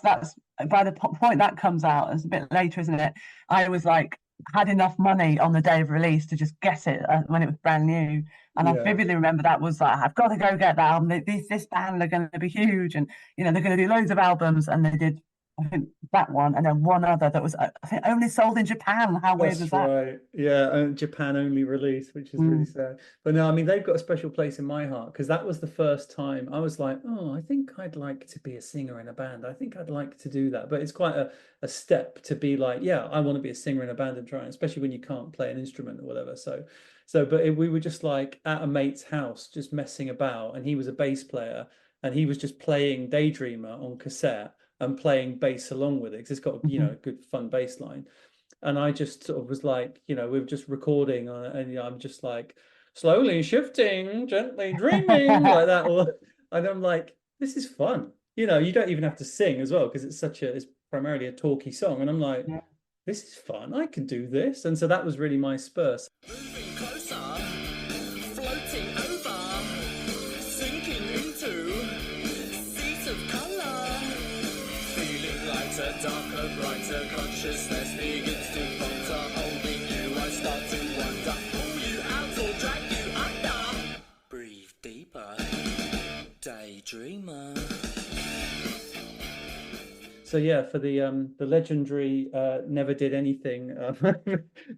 by the point that comes out, it's a bit later, isn't it? I was like had enough money on the day of release to just get it when it was brand new, and I vividly remember that was like, I've got to go get that album. This band are going to be huge, and they're going to do loads of albums, and they did. I think that one, and then one other that was I think only sold in Japan. How weird was that? Right. Yeah, Japan only release, which is really sad. But no, I mean, they've got a special place in my heart because that was the first time I was like, oh, I think I'd like to be a singer in a band. I think I'd like to do that. But it's quite a step to be like, yeah, I want to be a singer in a band and try, especially when you can't play an instrument or whatever. We were just like at a mate's house, just messing about, and he was a bass player, and he was just playing Daydreamer on cassette and playing bass along with it because it's got a good fun bass line. And I just sort of was like, we were just recording on it, and I'm just like slowly shifting, gently dreaming like that. And I'm like, this is fun. You don't even have to sing as well because it's primarily a talky song. And I'm like, this is fun. I can do this. And so that was really my spur. Moving closer, floating over, sinking into seas of colour. Feeling lighter, darker, brighter, consciousness begins to falter. Holding you, I start to wonder, pull you out or drag you under. Breathe deeper, daydreamer. So yeah, for the legendary Never Did Anything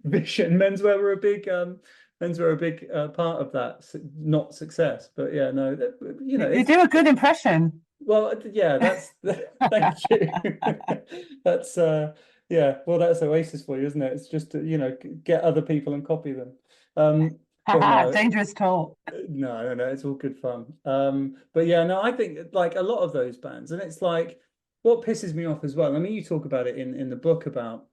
Vision, menswear were a big part of that, not success. But yeah, no, you do a good impression. Well, yeah, that's thank you. That's well, that's Oasis for you, isn't it? It's just to get other people and copy them. Dangerous talk. No, it's all good fun. But yeah, no, I think like a lot of those bands, and it's like what pisses me off as well. I mean, you talk about it in the book about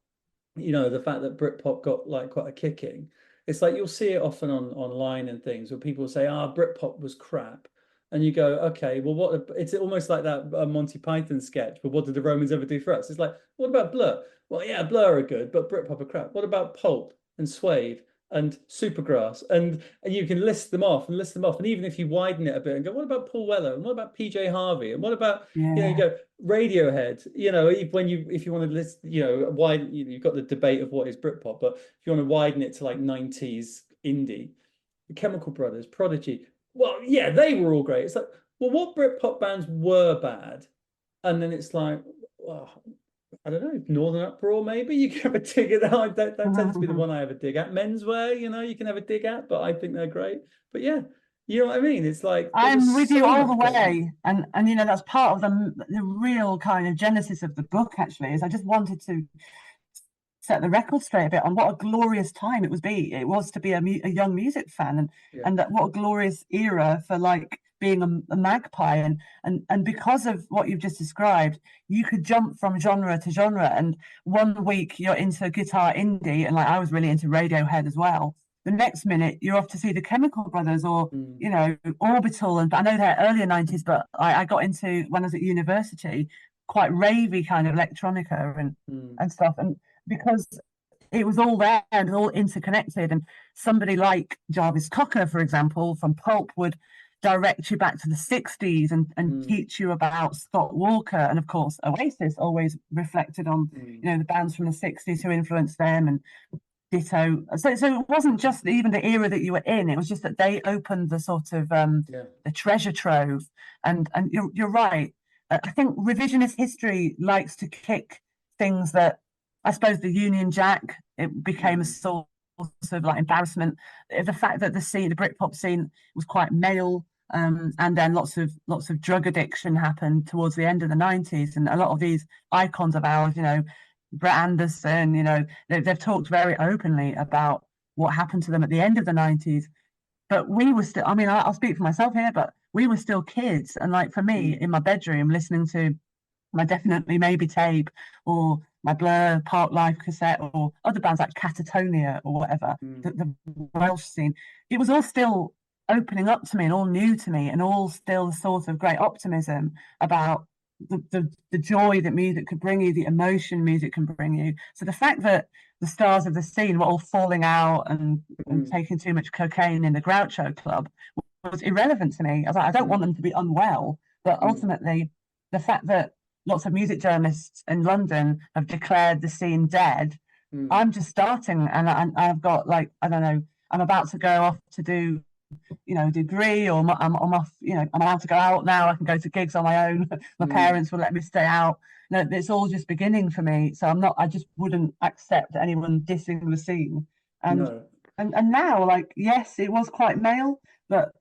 the fact that Britpop got like quite a kicking. It's like you'll see it often online and things where people say, Britpop was crap. And you go, okay, well, it's almost like that Monty Python sketch, but what did the Romans ever do for us? It's like, what about Blur? Well, yeah, Blur are good, but Britpop are crap. What about Pulp and Suede and Supergrass, and you can list them off, and even if you widen it a bit and go, what about Paul Weller, and what about PJ Harvey, and what about you go Radiohead, if you want to list, widen, you've got the debate of what is Britpop, but if you want to widen it to like 90s indie, the Chemical Brothers, Prodigy, well, yeah, they were all great. It's like, well, what Britpop bands were bad? And then it's like, well, I don't know, Northern Uproar, maybe you can have a dig at that. That tends to be the one I have a dig at. Menswear, you can have a dig at, but I think they're great. But yeah, you know what I mean? It's like I'm with you all the way, and that's part of the real kind of genesis of the book. Actually, is I just wanted to set the record straight a bit on what a glorious time it was to be a young music fan, and that what a glorious era for like being a magpie, and because of what you've just described, you could jump from genre to genre, and one week you're into guitar indie, and like I was really into Radiohead as well. The next minute you're off to see the Chemical Brothers or Orbital, and I know they're earlier 90s, but I got into, when I was at university, quite ravey kind of electronica and stuff, and because it was all there and all interconnected, and somebody like Jarvis Cocker, for example, from Pulp would direct you back to the 60s and teach you about Scott Walker, and of course Oasis always reflected on the bands from the 60s who influenced them, and ditto. So it wasn't just even the era that you were in, it was just that they opened the sort of the treasure trove, and you're right. I think revisionist history likes to kick things that, I suppose, the Union Jack, it became a sort of like embarrassment. The fact that the Britpop scene was quite male, and then lots of drug addiction happened towards the end of the 90s, and a lot of these icons of ours, Brett Anderson, they've talked very openly about what happened to them at the end of the 90s. But we were still, I mean, I'll speak for myself here, but we were still kids. And like for me, in my bedroom, listening to my Definitely Maybe tape, or my Blur Park Life cassette, or other bands like Catatonia or whatever, the Welsh scene, it was all still opening up to me and all new to me, and all still sort of great optimism about the joy that music could bring you, the emotion music can bring you. So the fact that the stars of the scene were all falling out and taking too much cocaine in the Groucho Club was irrelevant to me. I was like, I don't want them to be unwell, but ultimately the fact that lots of music journalists in London have declared the scene dead, I'm just starting, and I've got, like, I don't know, I'm about to go off to do degree, or I'm off, I'm allowed to go out now. I can go to gigs on my own. My parents will let me stay out. No, it's all just beginning for me. So I just wouldn't accept anyone dissing the scene. And now, like, yes, it was quite male, but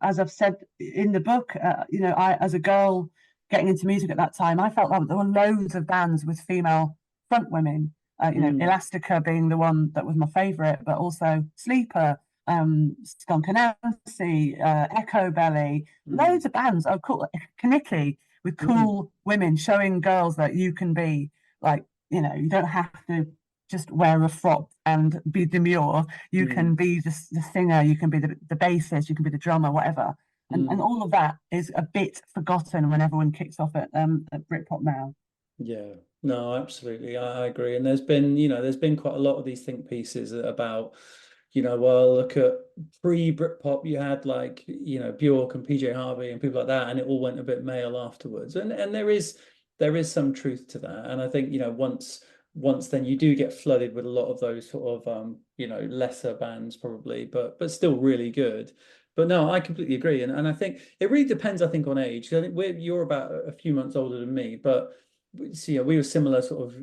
as I've said in the book, I, as a girl getting into music at that time, I felt like there were loads of bands with female front women. Elastica being the one that was my favorite, but also Sleeper, Skunk Anansi, Echo Belly, loads of bands. Oh, cool. Kaniki, with cool women showing girls that you can be like, you don't have to just wear a frock and be demure. You can be the singer, you can be the bassist, you can be the drummer, whatever. And all of that is a bit forgotten when everyone kicks off at Britpop now. Yeah, no, absolutely. I agree. And there's been quite a lot of these think pieces about, well, look at pre-Britpop, you had like, Bjork and PJ Harvey and people like that, and it all went a bit male afterwards. And there is some truth to that. And I think, once then you do get flooded with a lot of those sort of, lesser bands probably, but still really good. But no, I completely agree. And I think it really depends, I think, on age. I think you're about a few months older than me, but we were similar sort of,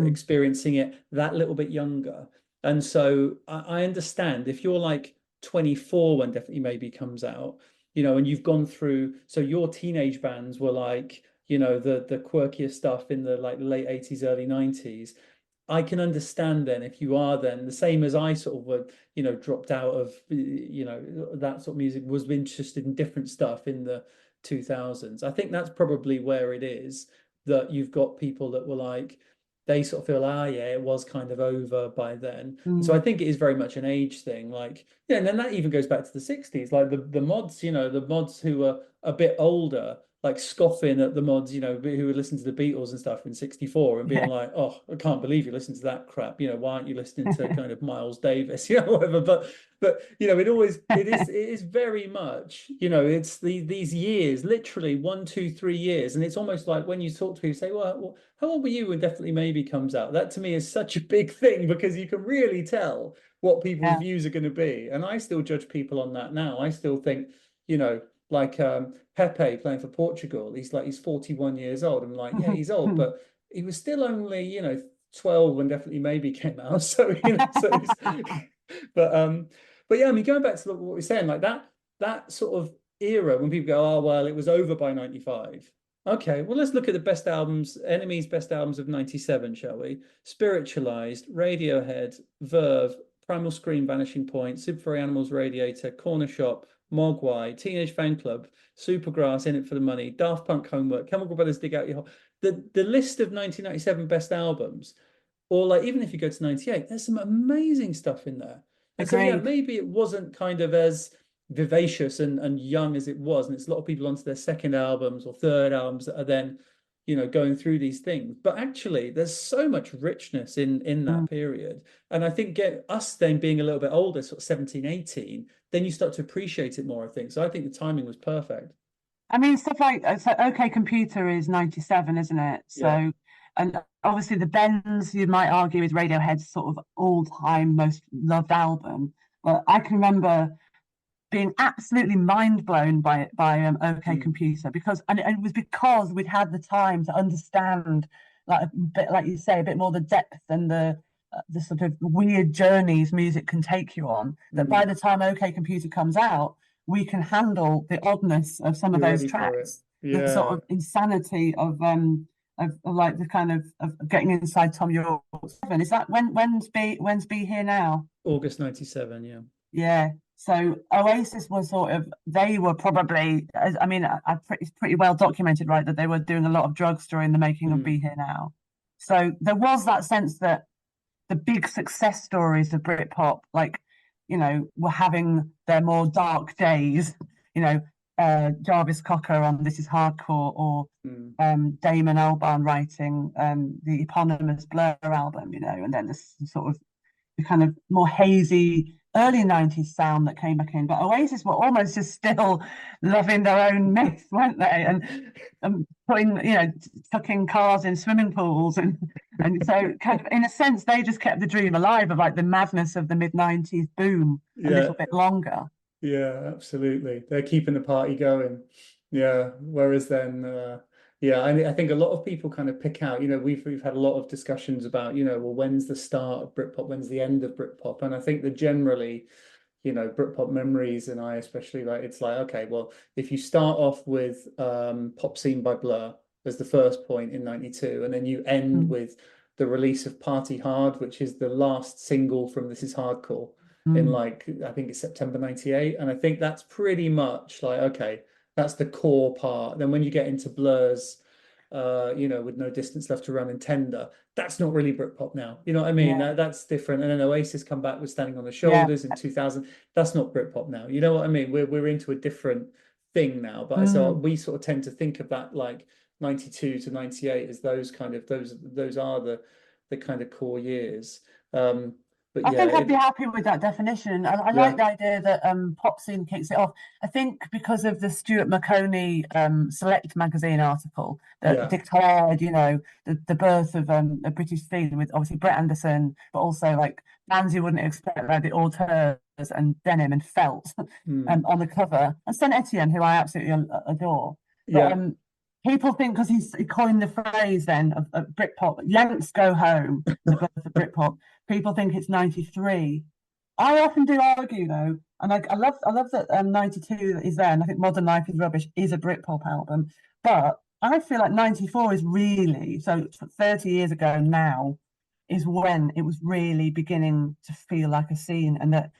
experiencing it that little bit younger. And so I understand if you're like 24 when Definitely Maybe comes out, and you've gone through, so your teenage bands were like, the quirkier stuff in the like late 80s, early 90s. I can understand then if you are then the same as I sort of were, dropped out of, that sort of music, was interested in different stuff in the 2000s. I think that's probably where it is, that you've got people that were like, they sort of feel, it was kind of over by then. So I think it is very much an age thing. Like, and then that even goes back to the 60s, like the mods, the mods who are a bit older, like scoffing at the mods, you know, who were listening to the Beatles and stuff in '64 and being like, "Oh, I can't believe you listen to that crap. You know, why aren't you listening to kind of Miles Davis, you know, whatever?" But you know, it is very much, you know, it's these years, literally 1, 2, 3 years, and it's almost like when you talk to people, say, "Well, how old were you when Definitely Maybe comes out?" That to me is such a big thing because you can really tell what people's views are going to be, and I still judge people on that now. I still think, you know, like Pepe playing for Portugal, he's 41 years old. I'm like, yeah, he's old, but he was still only, you know, 12 when Definitely Maybe came out. So, you know, but yeah, I mean, going back to what we're saying, like that sort of era when people go, "Oh, well, it was over by 95." Okay, well, let's look at the best albums, Enemy's best albums of 97, shall we? Spiritualized, Radiohead, Verve, Primal Scream, Vanishing Point, Super Furry Animals, Radiator, Corner Shop, Mogwai, Teenage Fan Club, Supergrass, In It for the Money, Daft Punk, Homework, Chemical Brothers, Dig Out Your Hole. The list of 1997 best albums, or like even if you go to 98, there's some amazing stuff in there. And so yeah, maybe it wasn't kind of as vivacious and young as it was, and it's a lot of people onto their second albums or third albums that are then, you know, going through these things. But actually there's so much richness in that period, and I think get us then being a little bit older, sort of 17, 18, then you start to appreciate it more, I think. So I think the timing was perfect. I mean, stuff like so OK Computer is 97, isn't it? So and obviously the Bends, you might argue, is Radiohead's sort of all-time most loved album. But I can remember being absolutely mind blown by OK Computer, because and it was because we'd had the time to understand, like a bit, like you say, a bit more the depth and the sort of weird journeys music can take you on. That by the time OK Computer comes out, we can handle the oddness of some of those tracks, the sort of insanity of like the kind of getting inside Tom York's. Is that when's Be Here Now? August 97, yeah. Yeah. So Oasis was sort of, they were probably, I mean, it's pretty well documented, right, that they were doing a lot of drugs during the making of Be Here Now. So there was that sense that the big success stories of Britpop, like, you know, were having their more dark days, you know, Jarvis Cocker on This Is Hardcore, or Damon Albarn writing the eponymous Blur album, you know, and then this sort of the kind of more hazy early 90s sound that came back in. But Oasis were almost just still loving their own myth, weren't they? And putting, you know, tucking cars in swimming pools. And so kind of in a sense, they just kept the dream alive of like the madness of the mid-90s boom a little bit longer. Yeah, absolutely. They're keeping the party going. Yeah. Whereas then, yeah, I think a lot of people kind of pick out, you know, we've had a lot of discussions about, you know, well, when's the start of Britpop, when's the end of Britpop? And I think that generally, you know, Britpop memories, and I especially, like, it's like, okay, well, if you start off with Pop Scene by Blur as the first point in 92, and then you end with the release of Party Hard, which is the last single from This Is Hardcore in, like, I think it's September 98. And I think that's pretty much like, okay, that's the core part. Then when you get into Blur's, you know, With No Distance Left to Run and Tender, that's not really Britpop now. You know what I mean? That's different. And then Oasis come back with Standing on the Shoulders in 2000. That's not Britpop now. You know what I mean? We're into a different thing now. But so we sort of tend to think of that like 92 to 98 as those kind of those are the kind of core years. But I think I'd be happy with that definition. I like the idea that Pop Scene kicks it off. I think because of the Stuart Maconie Select magazine article that declared, you know, the birth of a British scene, with obviously Brett Anderson, but also like bands you wouldn't expect, like the Auteurs and Denim and Felt on the cover, and Saint Etienne, who I absolutely adore. But, people think, because he coined the phrase then of Britpop, Yanks go home, the birth of Britpop. People think it's 93. I often do argue though, and I love that 92 is there, and I think Modern Life is Rubbish is a Britpop album. But I feel like 94 is really, so 30 years ago now, is when it was really beginning to feel like a scene, and that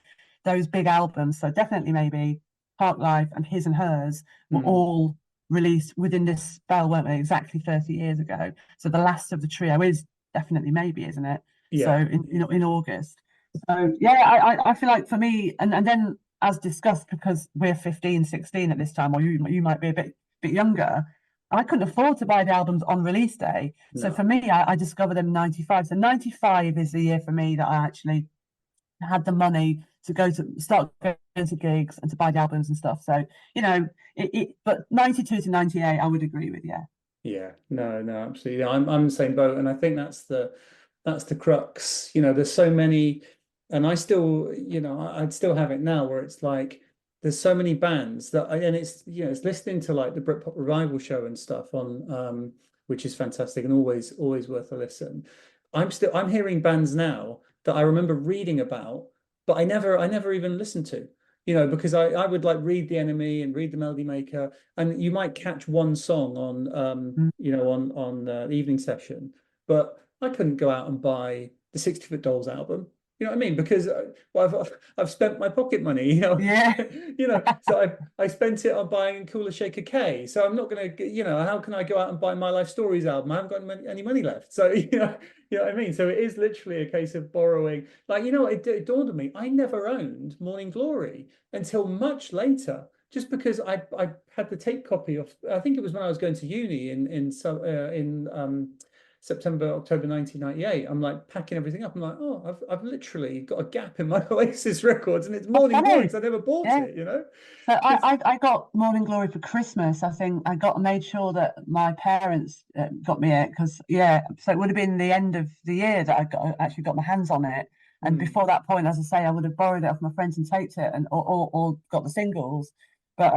those big albums, so Definitely Maybe, Park Life, and His and Hers, were all released within this spell, weren't they? Exactly 30 years ago. So the last of the trio is Definitely Maybe, isn't it? So in August. So yeah, I feel like for me, and then as discussed, because we're 15, 16 at this time, or you might be a bit bit younger, I couldn't afford to buy the albums on release day. So No. for me, I discovered them in 95. So 95 is the year for me that I actually had the money to start going to gigs and to buy the albums and stuff. So, but 92 to 98, I would agree with, yeah. Yeah, no, absolutely. I'm the same boat, and I think that's the crux. There's so many, and I still, I'd still have it now where it's like there's so many bands and it's listening to like the Britpop revival show and stuff on which is fantastic and always worth a listen. I'm hearing bands now that I remember reading about, but I never even listened to. Because I would like read The Enemy and read The Melody Maker, and you might catch one song on on the evening session, but I couldn't go out and buy the 60-Foot Dolls album. You know what I mean? Because I've spent my pocket money, Yeah. So I spent it on buying Cooler Shaker K. So I'm not gonna, how can I go out and buy My Life Stories album? I haven't got any money left. So you know what I mean? So it is literally a case of borrowing. Like, it dawned on me, I never owned Morning Glory until much later, just because I had the tape copy of, I think it was when I was going to uni in September, October 1998. I'm like packing everything up. I'm like, oh, I've literally got a gap in my Oasis records, and it's Morning Glory because I never bought it, So I got Morning Glory for Christmas. I think I made sure that my parents got me it because so it would have been the end of the year that I actually got my hands on it. And before that point, as I say, I would have borrowed it off my friends and taped it, and or got the singles. But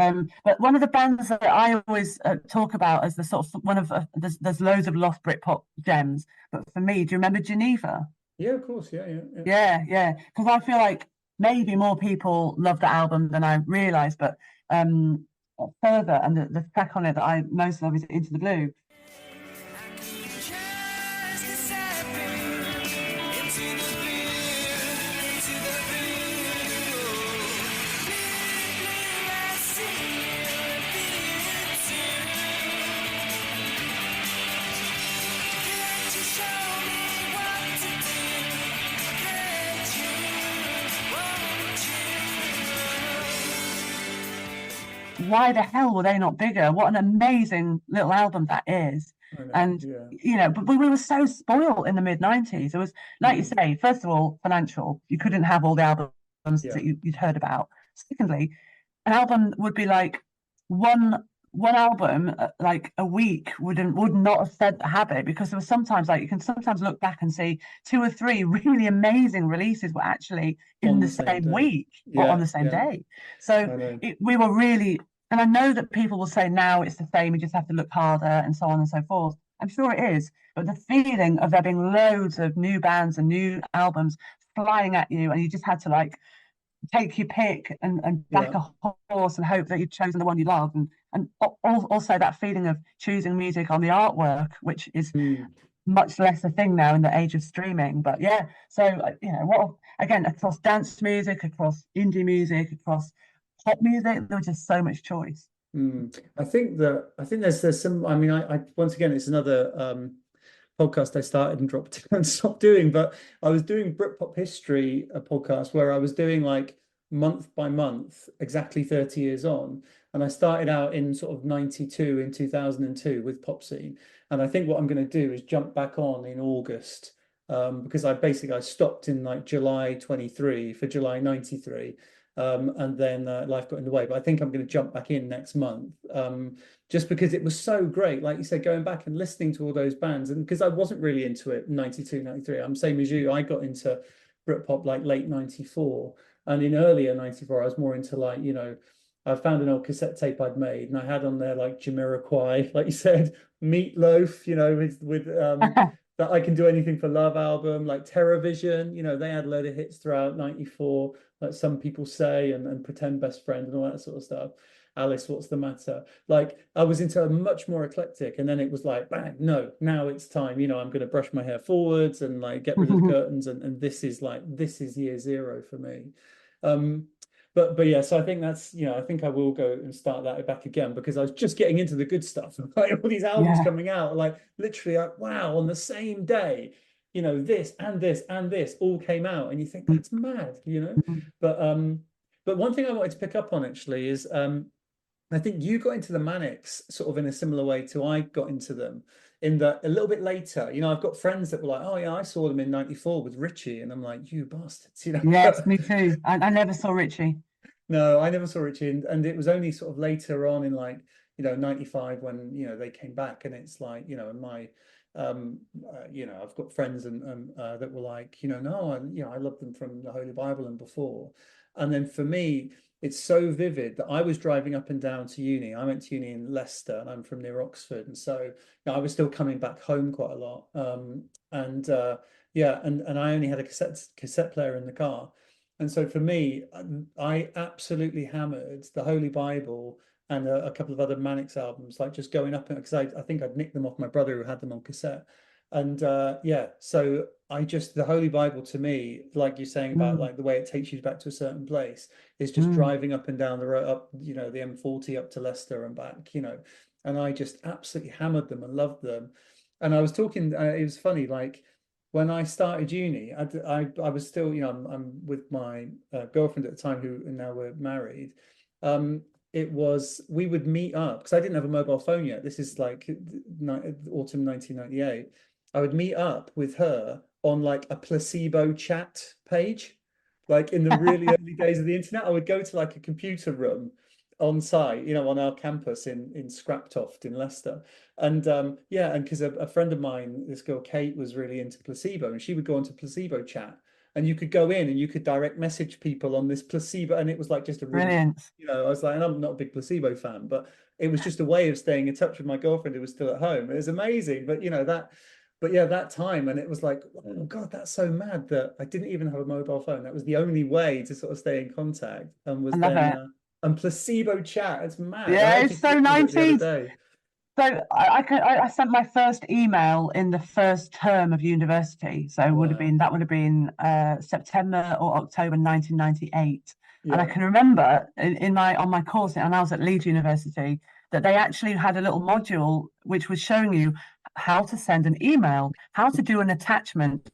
one of the bands that I always talk about as the sort of one of there's loads of lost Britpop gems. But for me, do you remember Geneva? Yeah, of course. Yeah. Yeah. Because I feel like maybe more people love the album than I realised. But further, and the track on it that I most love is Into the Blue. Why the hell were they not bigger? What an amazing little album that is. And but we were so spoiled in the mid-90s. It was, like you say, first of all, financial. You couldn't have all the albums that you'd heard about. Secondly, an album would be like one album like a week would not have fed the habit, because there was sometimes, like, you can sometimes look back and see 2 or 3 really amazing releases were actually in the same week or on the same day. So we were really, and I know that people will say now it's the same, you just have to look harder and so on and so forth. I'm sure it is, but the feeling of there being loads of new bands and new albums flying at you, and you just had to like take your pick and back a horse and hope that you'd chosen the one you love, and also that feeling of choosing music on the artwork, which is much less a thing now in the age of streaming. But so what again, across dance music, across indie music, across pop music, there was just so much choice. I think there's some, I mean, I once again, it's another podcast I started and dropped and stopped doing, but I was doing Britpop history, a podcast where I was doing like month by month, exactly 30 years on. And I started out in sort of 92 in 2002 with Pop Scene. And I think what I'm going to do is jump back on in August, because I stopped in like July 23 for July 93. And then life got in the way. But I think I'm going to jump back in next month, just because it was so great. Like you said, going back and listening to all those bands, and because I wasn't really into it 92, 93. I'm same as you. I got into Britpop like late 94. And in earlier 94, I was more into like, I found an old cassette tape I'd made, and I had on there like Jamiroquai, like you said, Meatloaf, with that I Can Do Anything for Love album, like TerrorVision, they had a load of hits throughout 94, like Some People Say and Pretend Best Friend and all that sort of stuff. Alice, What's the Matter? Like, I was into a much more eclectic, and then it was like, bang, no, now it's time, I'm going to brush my hair forwards and like get rid of the curtains, and this is year zero for me. But yeah, so I think that's, I think I will go and start that back again, because I was just getting into the good stuff. Like all these albums coming out, like literally, like, wow, on the same day, this and this and this all came out, and you think that's mad, But one thing I wanted to pick up on actually is I think you got into the Manics sort of in a similar way to I got into them, in that a little bit later, I've got friends that were like, oh yeah, I saw them in 94 with Richie. And I'm like, you bastards, Yes, me too. I never saw Richie. No, I never saw Richie, and it was only sort of later on in, like, 95 when, they came back, and it's like, in my I've got friends and that were like, no, I love them from the Holy Bible and before. And then for me, it's so vivid that I was driving up and down to uni. I went to uni in Leicester, and I'm from near Oxford, and so I was still coming back home quite a lot. And yeah, and I only had a cassette player in the car. And so for me, I absolutely hammered the Holy Bible and a couple of other Mannix albums, like just going up, because I think I'd nicked them off my brother who had them on cassette. And yeah, so the Holy Bible to me, like you're saying about like the way it takes you back to a certain place, is just driving up and down the road, up, the M40 up to Leicester and back, and I just absolutely hammered them and loved them. And I was talking, it was funny, like, when I started uni, I was still, I'm with my girlfriend at the time, who, and now we're married. We would meet up, because I didn't have a mobile phone yet. This is like autumn 1998. I would meet up with her on like a placebo chat page, like in the really early days of the internet. I would go to like a computer room on site, on our campus in Scraptoft in Leicester. And yeah, and because a friend of mine, this girl Kate, was really into placebo, and she would go onto placebo chat, and you could go in and you could direct message people on this placebo, and it was like just a really, Brilliant. I was like, and I'm not a big placebo fan, but it was just a way of staying in touch with my girlfriend who was still at home. It was amazing. But that time, and it was like, oh God, that's so mad that I didn't even have a mobile phone. That was the only way to sort of stay in contact, and was I love then it. and placebo chat. It's mad. Yeah, I it's actually so Googled it the other 90s. day. So I sent my first email in the first term of university. So Wow. would have been September or October 1998. And I Yeah. can remember on my course, and I was at Leeds University, that they actually had a little module which was showing you how to send an email, how to do an attachment,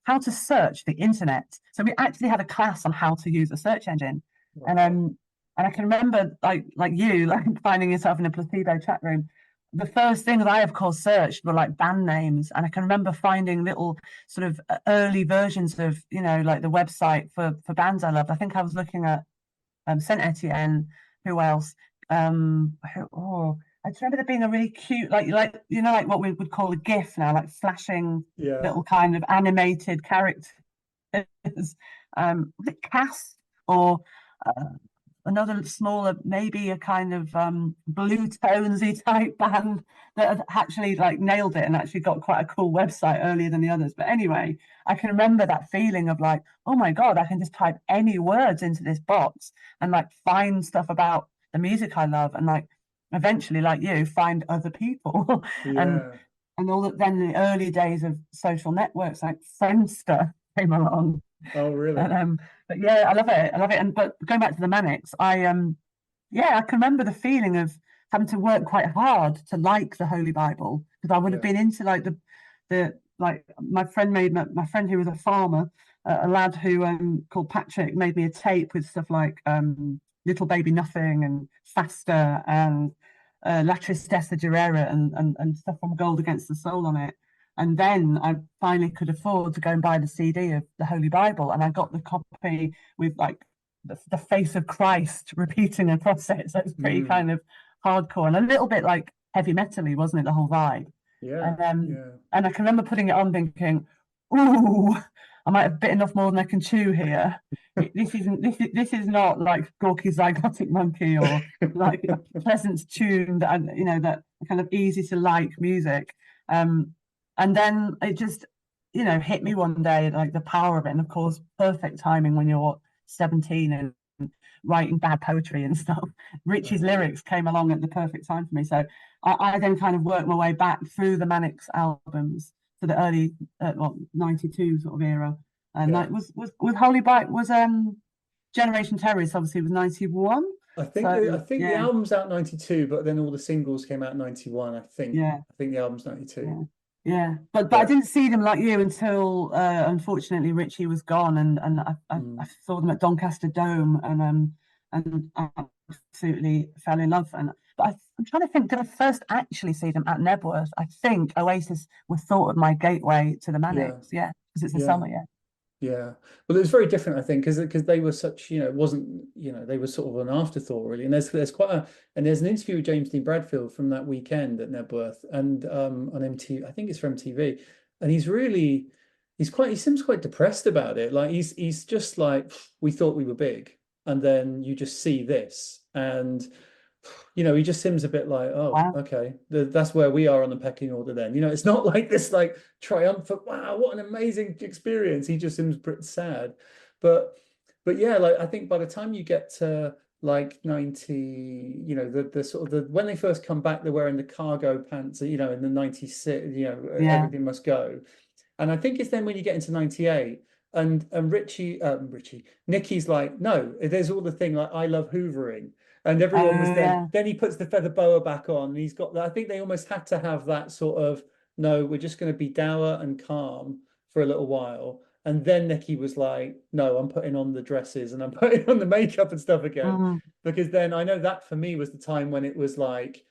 how to search the internet. So we actually had a class on how to use a search engine. Wow. And I can remember, like you, like finding yourself in a placebo chat room. The first things I, of course, searched were like band names, and I can remember finding little sort of early versions of, like the website for bands I loved. I think I was looking at Saint Etienne. Who else? I just remember there being a really cute, like what we would call a GIF now, like flashing little kind of animated characters. Was it Cass or another smaller, maybe a kind of blue tonesy type band that had actually like nailed it and actually got quite a cool website earlier than the others. But anyway, I can remember that feeling of like, oh my God, I can just type any words into this box and like find stuff about the music I love, and like eventually, like you, find other people. and all that. Then the early days of social networks like Friendster came along. Oh, really? But yeah, I love it. And but going back to the Manics, I can remember the feeling of having to work quite hard to like the Holy Bible, because I would have been into like the like my friend who was a farmer, a lad who called Patrick, made me a tape with stuff like Little Baby Nothing and Faster and La Tristeza Gerera and stuff from Gold Against the Soul on it. And then I finally could afford to go and buy the CD of the Holy Bible, and I got the copy with like the face of Christ repeating across it. So it's pretty kind of hardcore and a little bit like heavy metal-y, wasn't it? The whole vibe. Yeah. And I can remember putting it on, thinking, "Ooh, I might have bitten off more than I can chew here. This is not like Gorky Zygotic Monkey or like a pleasant tune that that kind of easy to like music." And then it just, hit me one day, like the power of it. And of course, perfect timing when you're 17 and writing bad poetry and stuff. Richie's lyrics came along at the perfect time for me. So I then kind of worked my way back through the Manics albums to the early 92 sort of era. And that was Holy Bible was Generation Terrorist obviously was 91. I think the album's out 92, but then all the singles came out 91. I think the album's 92. Yeah, but I didn't see them like you until unfortunately Richie was gone, and I saw them at Doncaster Dome, and absolutely fell in love. But I'm trying to think, did I first actually see them at Knebworth? I think Oasis was sort of my gateway to the Yeah, Manics, yeah, because it's the yeah. summer, yeah. Yeah, well, it was very different, I think, because they were such, it wasn't, they were sort of an afterthought, really. And there's quite there's an interview with James Dean Bradfield from that weekend at Knebworth and on MTV, I think it's from MTV, and he seems quite depressed about it. Like he's just like, we thought we were big, and then you just see this, and he just seems a bit like, oh, Wow. okay, that's where we are on the pecking order then. It's not like this like triumphant, wow, what an amazing experience. He just seems pretty sad. But yeah, like I think by the time you get to like 90, the sort of when they first come back, they're wearing the cargo pants, in the 96, Yeah. everything must go. And I think it's then when you get into 98 and Nicky's like, no, there's all the thing like I love hoovering. And everyone was then he puts the feather boa back on and he's got that. I think they almost had to have that sort of, no, we're just going to be dour and calm for a little while. And then Nicky was like, no, I'm putting on the dresses and I'm putting on the makeup and stuff again. Because then I know that for me was the time when it was like,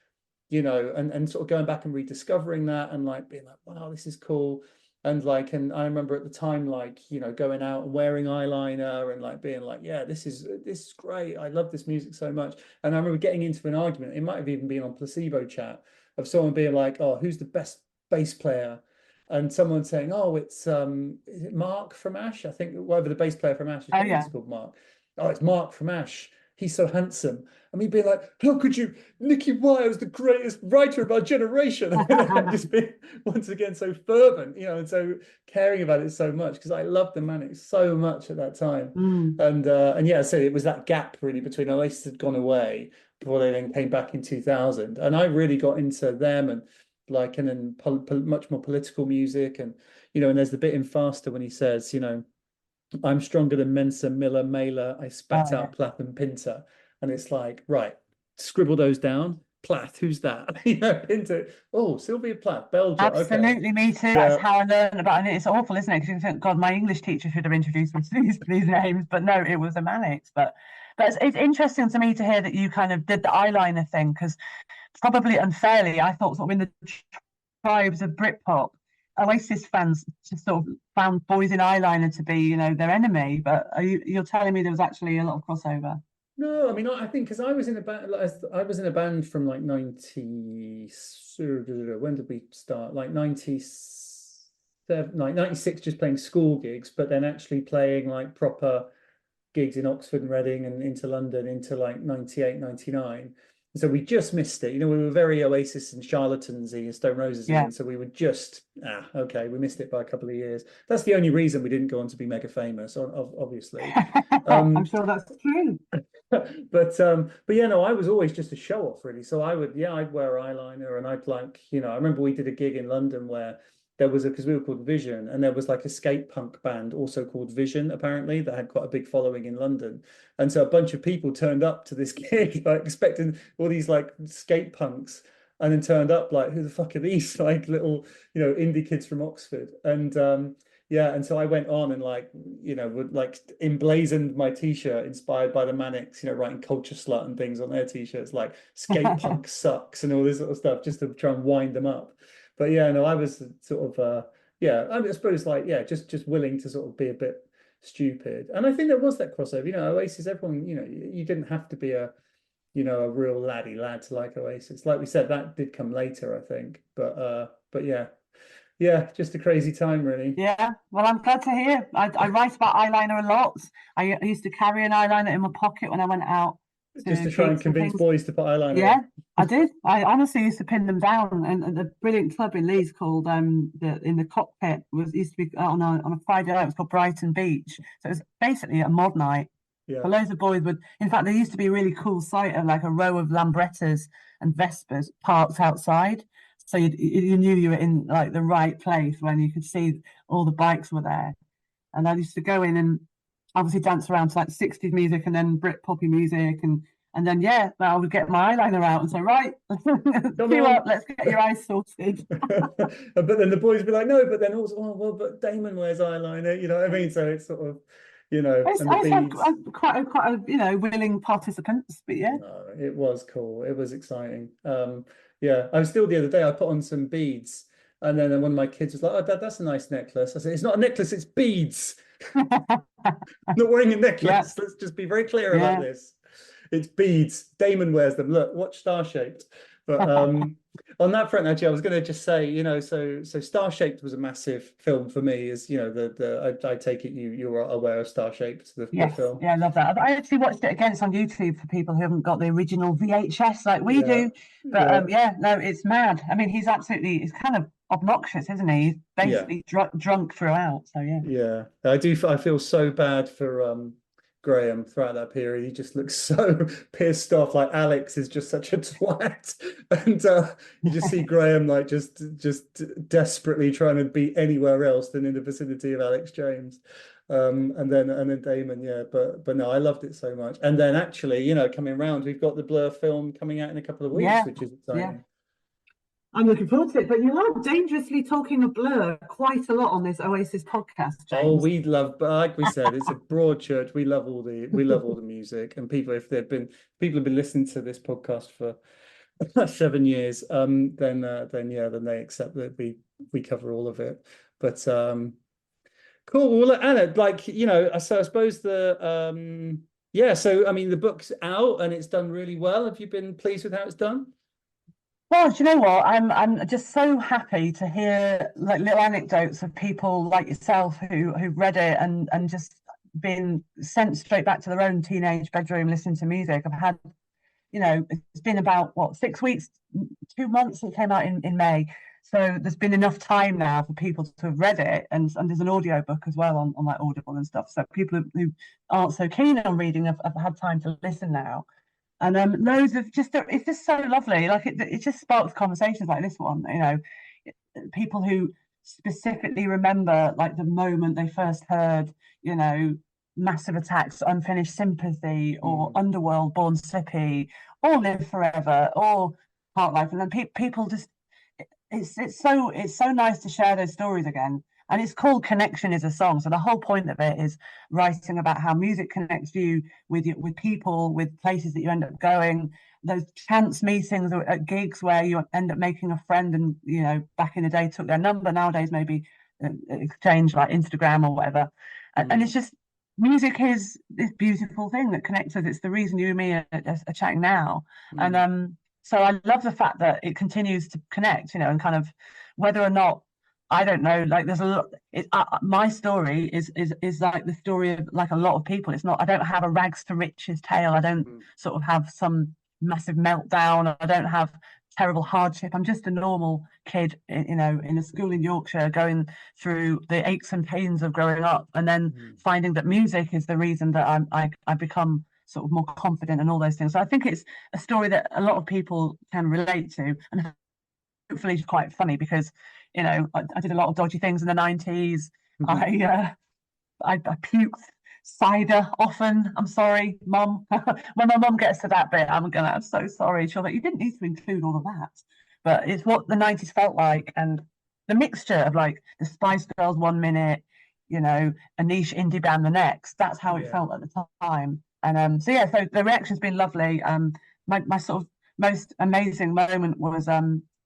and sort of going back and rediscovering that and like being like, wow, this is cool. And I remember at the time, like, going out and wearing eyeliner and like being like, yeah, this is great. I love this music so much. And I remember getting into an argument. It might have even been on Placebo Chat of someone being like, oh, who's the best bass player? And someone saying, oh, is it Mark from Ash? I think whatever the bass player from Ash is, it's called Mark. Oh, it's Mark from Ash. He's so handsome. And we'd be like, how could you? Nicky Wire was the greatest writer of our generation. And just being once again so fervent, and so caring about it so much because I loved the Manics so much at that time. And yeah, so it was that gap really between Oasis had gone away before they then came back in 2000. And I really got into them and then much more political music. And, and there's the bit in Faster when he says, I'm stronger than Mensa, Miller, Mailer. I spat out Plath and Pinter. And it's like, right, scribble those down. Plath, who's that? Pinter. Oh, Sylvia Plath, Belgium. Absolutely, me too. That's how I learned about it. And it's awful, isn't it? Because you think, God, my English teacher should have introduced me to these names. But no, it was the Manics. But it's interesting to me to hear that you kind of did the eyeliner thing, because probably unfairly, I thought sort of in the tribes of Britpop, Oasis fans just sort of found boys in eyeliner to be, their enemy. But you're telling me there was actually a lot of crossover? No, I mean, I think because I was in a band from like 90. When did we start? Like 97, like 96, just playing school gigs, but then actually playing like proper gigs in Oxford and Reading and into London into like 98, 99. So we just missed it. We were very Oasis and Charlatans-y and Stone Roses-y, and so we were just, okay, we missed it by a couple of years. That's the only reason we didn't go on to be mega famous, obviously. I'm sure that's true. But yeah, no, I was always just a show off, really. So I'd wear eyeliner and I'd like, I remember we did a gig in London where there was because we were called Vision, and there was like a skate punk band also called Vision, apparently, that had quite a big following in London. And so a bunch of people turned up to this gig, like expecting all these like skate punks, and then turned up like, who the fuck are these like little, indie kids from Oxford? And and so I went on and would like emblazoned my t-shirt inspired by the Manics, writing Culture Slut and things on their t-shirts, like skate punk sucks and all this sort of stuff, just to try and wind them up. But yeah, no, I was sort of I suppose just willing to sort of be a bit stupid. And I think there was that crossover. Oasis, everyone, you didn't have to be a real laddie lad to like Oasis. Like we said, that did come later, I think. But yeah, just a crazy time, really. Yeah, well, I'm glad to hear. I write about eyeliner a lot. I used to carry an eyeliner in my pocket when I went out. Just to try and convince boys to put eyeliner on. on. I did. I honestly used to pin them down. And the brilliant club in Leeds called in the Cockpit used to be on a Friday night. It was called Brighton Beach. So it was basically a mod night. Yeah. For loads of boys would. In fact, there used to be a really cool sight of like a row of Lambrettas and Vespers parked outside. So you knew you were in like the right place when you could see all the bikes were there. And I used to go in and obviously dance around to like 60s music and then Britpoppy music and then I would get my eyeliner out and say, right, let's get your eyes sorted. But then the boys would be like, no, but then also, but Damon wears eyeliner, you know what I mean? So it's sort of, you know, and the I had beads. quite a willing participants, but yeah. It was cool. It was exciting. Yeah, I was still the other day. I put on some beads, and then one of my kids was like, "Oh, Dad, that's a nice necklace." I said, "It's not a necklace. It's beads. I'm not wearing a necklace. Yeah. Let's just be very clear about this. It's beads. Damon wears them. Look, watch Star Shaped." But on that front, actually, I was going to just say, so Star Shaped was a massive film for me. As you know, I take it you're aware of Star Shaped, the film. Yeah, I love that. I actually watched it again. It's on YouTube for people who haven't got the original VHS like we do. But no, it's mad. I mean, he's kind of obnoxious, isn't he? He's basically drunk throughout. So yeah, I feel so bad for Graham throughout that period. He just looks so pissed off. Like Alex is just such a twat, and you just see Graham like just desperately trying to be anywhere else than in the vicinity of Alex James. And then Damon, but no, I loved it so much. And then actually, coming around, we've got the Blur film coming out in a couple of weeks, which is exciting. Yeah. I'm looking forward to it, but you are dangerously talking of Blur quite a lot on this Oasis podcast, James. Oh, we love, but like we said, it's a broad church. We love all the music, and people have been listening to this podcast for 7 years, then they accept that we cover all of it. But cool. Well, Anna, so I suppose so I mean the book's out and it's done really well. Have you been pleased with how it's done? Well, do you know what? I'm just so happy to hear like little anecdotes of people like yourself who've read it and just been sent straight back to their own teenage bedroom listening to music. I've had, it's been about 6 weeks, 2 months. It came out in May. So there's been enough time now for people to have read it, and there's an audio book as well on like Audible and stuff. So people who aren't so keen on reading have had time to listen now. And loads of it's just so lovely. Like it just sparks conversations like this one. People who specifically remember like the moment they first heard, Massive Attack's Unfinished Sympathy, or Underworld, Born Slippy, or Live Forever, or Part Life, and then people just it's so nice to share those stories again. And it's called Connection is a Song. So the whole point of it is writing about how music connects you with people, with places that you end up going, those chance meetings at gigs where you end up making a friend and, back in the day took their number. Nowadays, maybe exchange like Instagram or whatever. And it's just, music is this beautiful thing that connects us. It's the reason you and me are chatting now. And so I love the fact that it continues to connect, and kind of whether or not, I don't know, like there's a lot. My story is like the story of like a lot of people. It's not. I don't have a rags to riches tale. I don't sort of have some massive meltdown. I don't have terrible hardship. I'm just a normal kid, in a school in Yorkshire, going through the aches and pains of growing up, and then finding that music is the reason that I become sort of more confident and all those things. So I think it's a story that a lot of people can relate to, and hopefully it's quite funny because. I did a lot of dodgy things in the 90s. I puked cider often. I'm sorry, Mum. When my mum gets to that bit, I'm so sorry. She'll be like, you didn't need to include all of that. But it's what the 90s felt like. And the mixture of like the Spice Girls 1 minute, a niche indie band the next. That's how it felt at the time. And so the reaction's been lovely. My sort of most amazing moment was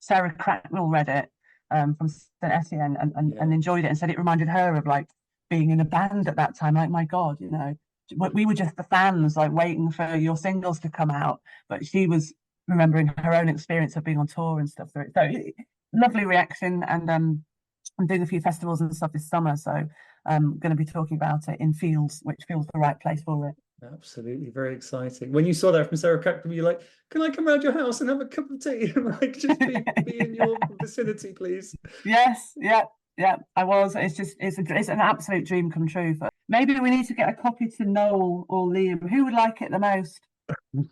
Sarah Cracknell read it. From St. Etienne and enjoyed it and said it reminded her of like being in a band at that time. Like, my God, we were just the fans like waiting for your singles to come out, but she was remembering her own experience of being on tour and stuff. So lovely reaction, and I'm doing a few festivals and stuff this summer, so I'm going to be talking about it in Fields, which feels the right place for it. Absolutely, very exciting. When you saw that from Sarah Cracknell, you're like, can I come around your house and have a cup of tea and like just be in your vicinity, please? Yes, yeah, I was. It's an absolute dream come true. But maybe we need to get a copy to Noel or Liam. Who would like it the most?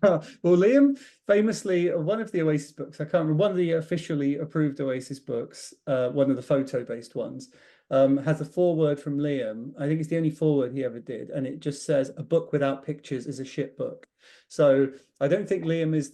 Well, Liam, famously, one of the Oasis books, I can't remember, one of the officially approved Oasis books, one of the photo-based ones, has a foreword from Liam. I think it's the only foreword he ever did, and it just says, "A book without pictures is a shit book." So I don't think Liam is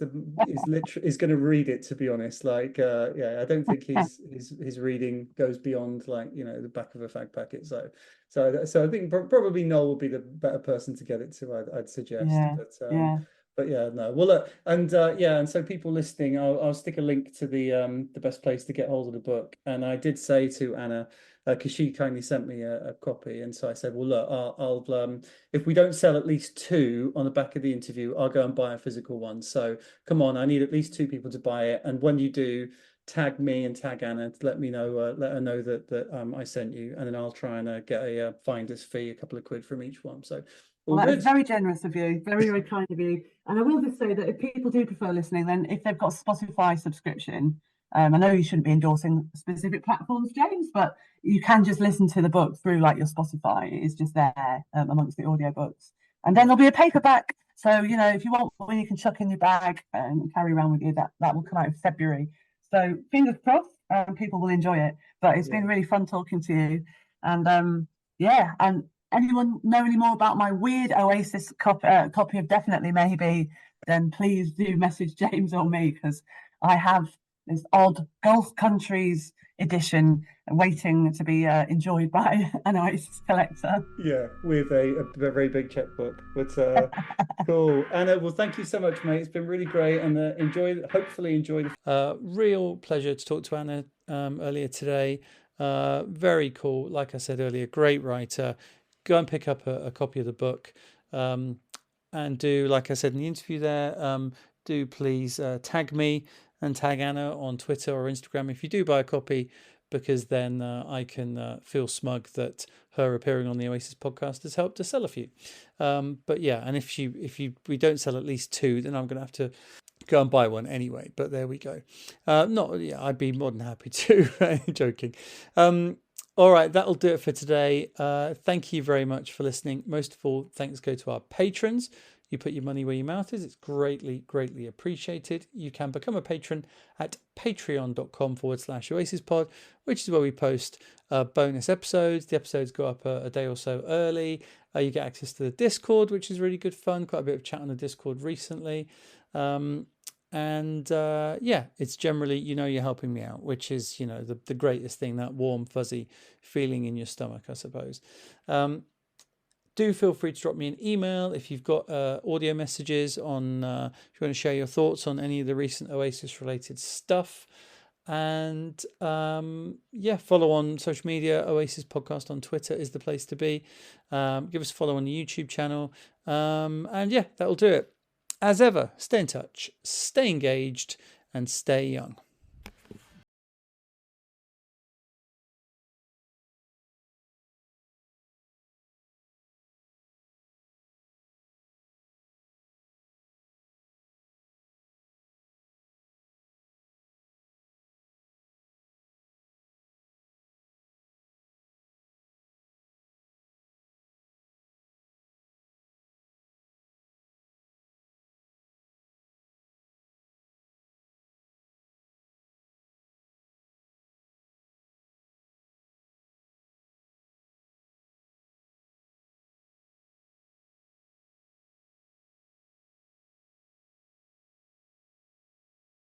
going to read it, to be honest. Like, I don't think his reading goes beyond, like, the back of a fag packet. So I think probably Noel will be the better person to get it to. I'd suggest. Yeah, yeah. But yeah, no. Well, look, and and so people listening, I'll stick a link to the best place to get hold of the book. And I did say to Anna, because she kindly sent me a copy, and so I said, well, look, I'll if we don't sell at least 2 on the back of the interview, I'll go and buy a physical one. So come on, I need at least 2 people to buy it, and when you do, tag me and tag Anna to let me know, let her know that I sent you, and then I'll try and get a finder's fee, a couple of quid from each one. So. Well, that is very generous of you, very, very kind of you. And I will just say that if people do prefer listening, then if they've got a Spotify subscription, I know you shouldn't be endorsing specific platforms, James, but you can just listen to the book through like your Spotify. It's just there amongst the audiobooks. And then there'll be a paperback. So, if you want one, you can chuck in your bag and carry around with you. That will come out in February. So fingers crossed, people will enjoy it. But it's been really fun talking to you. And and anyone know any more about my weird Oasis copy of Definitely Maybe, then please do message James or me, because I have this odd Gulf Countries edition waiting to be enjoyed by an Oasis collector. Yeah, with a very big checkbook. But cool. Anna, well, thank you so much, mate. It's been really great, and hopefully enjoy the real pleasure to talk to Anna earlier today. Very cool. Like I said earlier, great writer. Go and pick up a copy of the book, and do, like I said in the interview there, do please tag me and tag Anna on Twitter or Instagram if you do buy a copy, because then I can feel smug that her appearing on the Oasis podcast has helped to sell a few. But yeah, and if we don't sell at least 2, then I'm going to have to go and buy one anyway. But there we go. I'd be more than happy to. Joking. All right, that'll do it for today. Thank you very much for listening. Most of all, thanks go to our patrons. You put your money where your mouth is. It's greatly, greatly appreciated. You can become a patron at patreon.com/OasisPod, which is where we post bonus episodes. The episodes go up a day or so early. You get access to the Discord, which is really good fun. Quite a bit of chat on the Discord recently. It's generally, you're helping me out, which is, the greatest thing, that warm, fuzzy feeling in your stomach, I suppose. Do feel free to drop me an email if you've got audio messages on, if you want to share your thoughts on any of the recent Oasis related stuff. And follow on social media. Oasis Podcast on Twitter is the place to be. Give us a follow on the YouTube channel. That'll do it. As ever, stay in touch, stay engaged, and stay young.